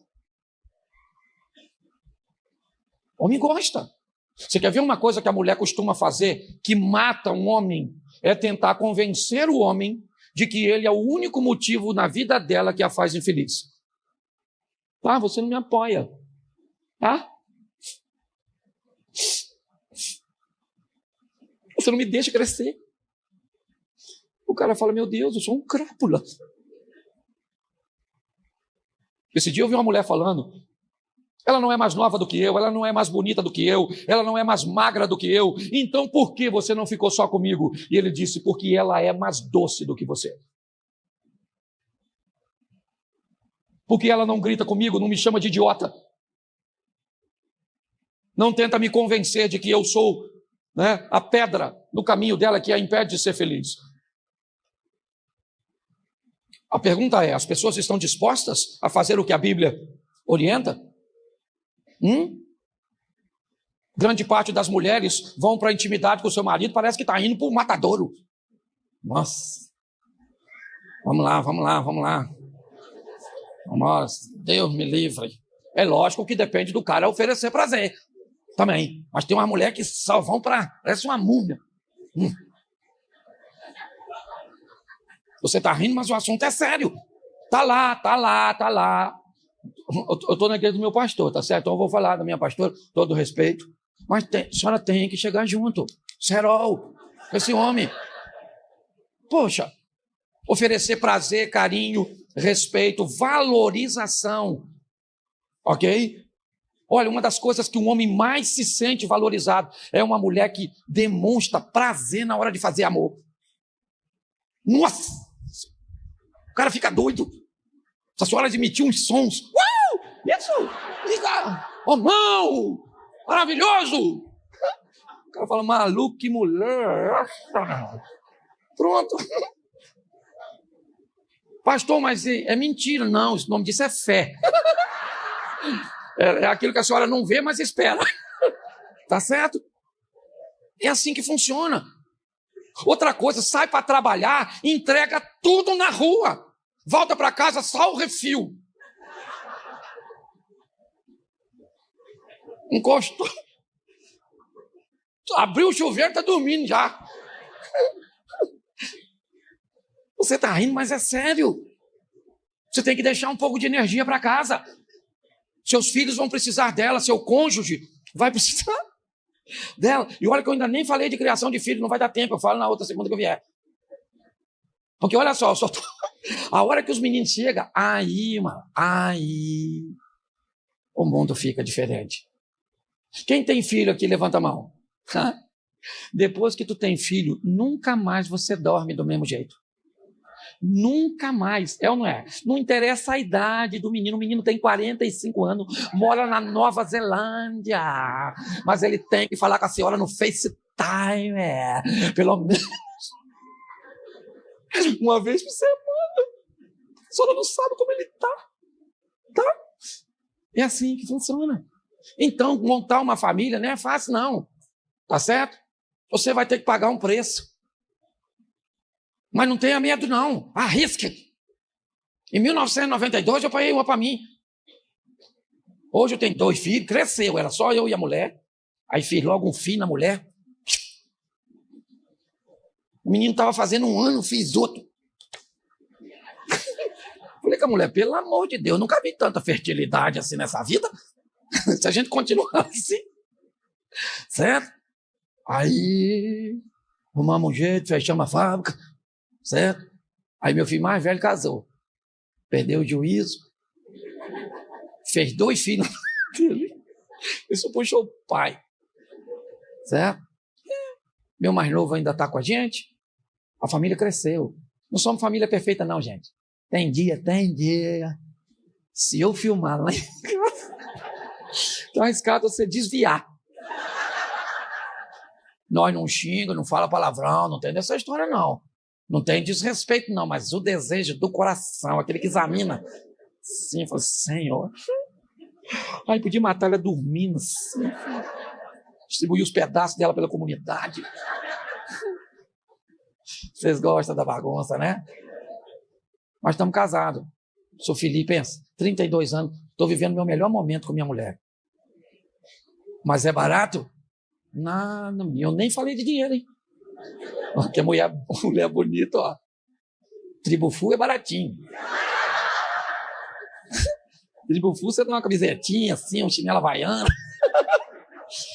O homem gosta. Você quer ver uma coisa que a mulher costuma fazer, que mata um homem? É tentar convencer o homem de que ele é o único motivo na vida dela que a faz infeliz. Ah, você não me apoia. Tá? Você não me deixa crescer. O cara fala, meu Deus, eu sou um crápula. Esse dia eu vi uma mulher falando, ela não é mais nova do que eu, ela não é mais bonita do que eu, ela não é mais magra do que eu, então por que você não ficou só comigo? E ele disse, porque ela é mais doce do que você. Porque ela não grita comigo, não me chama de idiota. Não tenta me convencer de que eu sou, né, a pedra no caminho dela que a impede de ser feliz. A pergunta é, as pessoas estão dispostas a fazer o que a Bíblia orienta? Grande parte das mulheres vão para a intimidade com o seu marido, parece que está indo para o matadouro. Nossa. Vamos lá. Nossa, Deus me livre. É lógico que depende do cara oferecer prazer também. Mas tem uma mulher que só vão para... Parece uma múmia. Você está rindo, mas o assunto é sério. Tá lá. Eu estou na igreja do meu pastor, tá certo? Então eu vou falar da minha pastora, todo respeito. Mas a senhora tem que chegar junto. Serol, esse homem. Poxa, oferecer prazer, carinho, respeito, valorização. Ok? Olha, uma das coisas que um homem mais se sente valorizado é uma mulher que demonstra prazer na hora de fazer amor. Nossa! O cara fica doido. Se a senhora emitir uns sons. Isso! Oh, não! Maravilhoso! O cara fala, maluco, que mulher! Pronto. Pastor, mas é mentira. Não, o nome disso é fé. É aquilo que a senhora não vê, mas espera. Tá certo? É assim que funciona. Outra coisa, sai para trabalhar, entrega tudo na rua. Volta para casa, só o refil. Encostou. Abriu o chuveiro, está dormindo já. Você está rindo, mas é sério. Você tem que deixar um pouco de energia para casa. Seus filhos vão precisar dela, seu cônjuge vai precisar dela. E olha que eu ainda nem falei de criação de filhos, não vai dar tempo, eu falo na outra segunda que eu vier. Porque olha só, a hora que os meninos chegam, aí o mundo fica diferente. Quem tem filho aqui, levanta a mão. Depois que tu tem filho, nunca mais você dorme do mesmo jeito. Nunca mais, é ou não é? Não interessa a idade do menino, o menino tem 45 anos, mora na Nova Zelândia, mas ele tem que falar com a senhora no FaceTime, pelo menos uma vez por semana. A senhora não sabe como ele tá? É assim que funciona. Então, montar uma família não é fácil não, tá certo? Você vai ter que pagar um preço. Mas não tenha medo, não. Arrisque. Em 1992, eu paguei uma para mim. Hoje eu tenho 2 filhos. Cresceu, era só eu e a mulher. Aí fiz logo um filho na mulher. O menino estava fazendo 1 ano, fiz outro. Falei com a mulher, pelo amor de Deus, nunca vi tanta fertilidade assim nessa vida. Se a gente continuar assim. Certo? Aí, arrumamos um jeito, fechamos a fábrica. Certo? Aí meu filho mais velho casou. Perdeu o juízo. Fez 2 filhos. Isso puxou o pai. Certo? Meu mais novo ainda está com a gente. A família cresceu. Não somos família perfeita não, gente. Tem dia. Se eu filmar lá em casa, tá arriscado você desviar. Nós não xinga, não fala palavrão, não tem dessa história não. Não tem desrespeito, não, mas o desejo do coração, aquele que examina. Sim, fala, Senhor. Ai, podia matar ela dormindo, assim. Distribuir os pedaços dela pela comunidade. Vocês gostam da bagunça, né? Mas estamos casados. Sou Felipe, pensa, 32 anos, estou vivendo meu melhor momento com minha mulher. Mas é barato? Nada, eu nem falei de dinheiro, hein? Porque mulher bonita, ó. Tribufu é baratinho. Tribufu você dá uma camisetinha assim, um chinelo havaiano.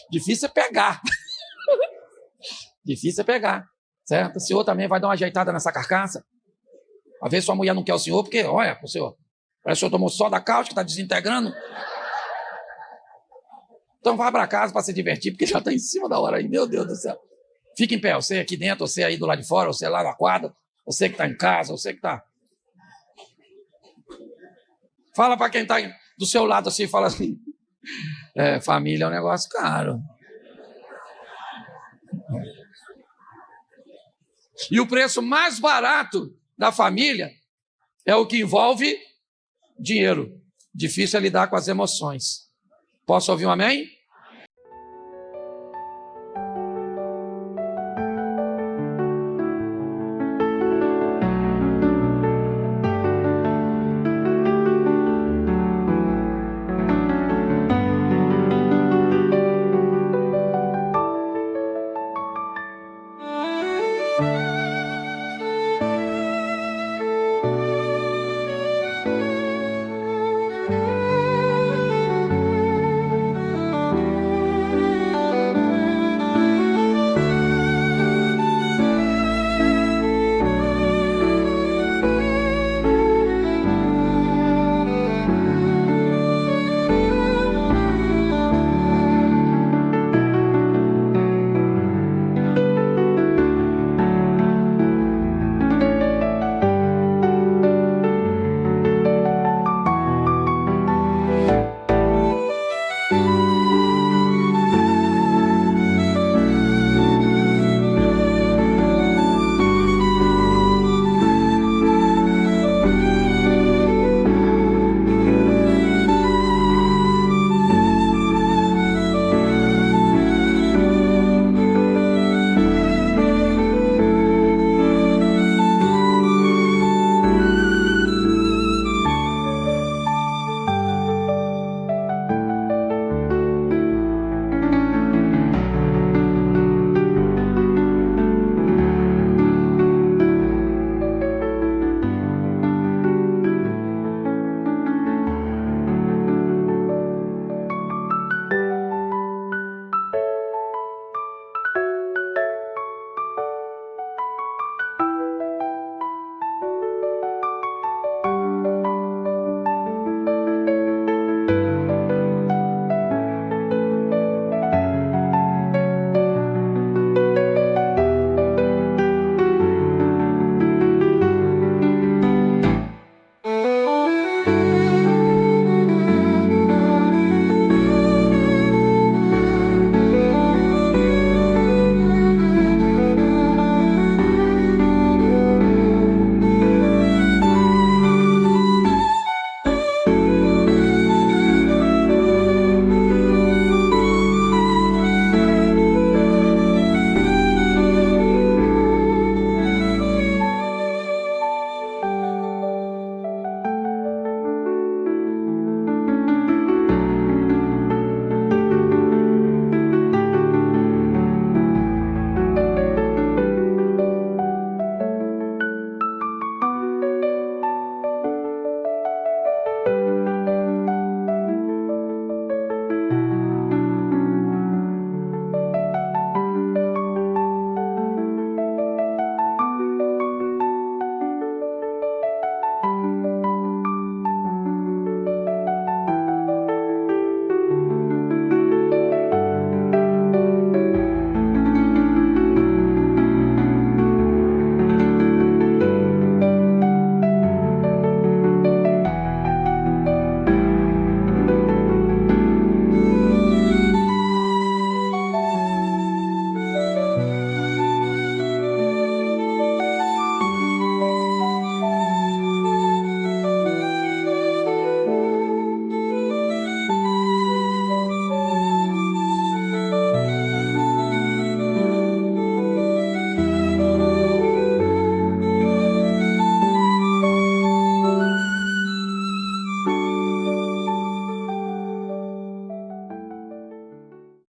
Difícil é pegar. Difícil é pegar. Certo? O senhor também vai dar uma ajeitada nessa carcaça? Às vezes sua mulher não quer o senhor, porque, olha, o senhor, parece que o senhor tomou só da cáustica, está desintegrando. Então vá para casa para se divertir, porque já está em cima da hora aí, meu Deus do céu. Fica em pé, você aqui dentro, você aí do lado de fora, você lá na quadra, você que está em casa, você que está... Fala para quem está do seu lado assim, fala assim, família é um negócio caro. E o preço mais barato da família é o que envolve dinheiro. Difícil é lidar com as emoções. Posso ouvir um amém?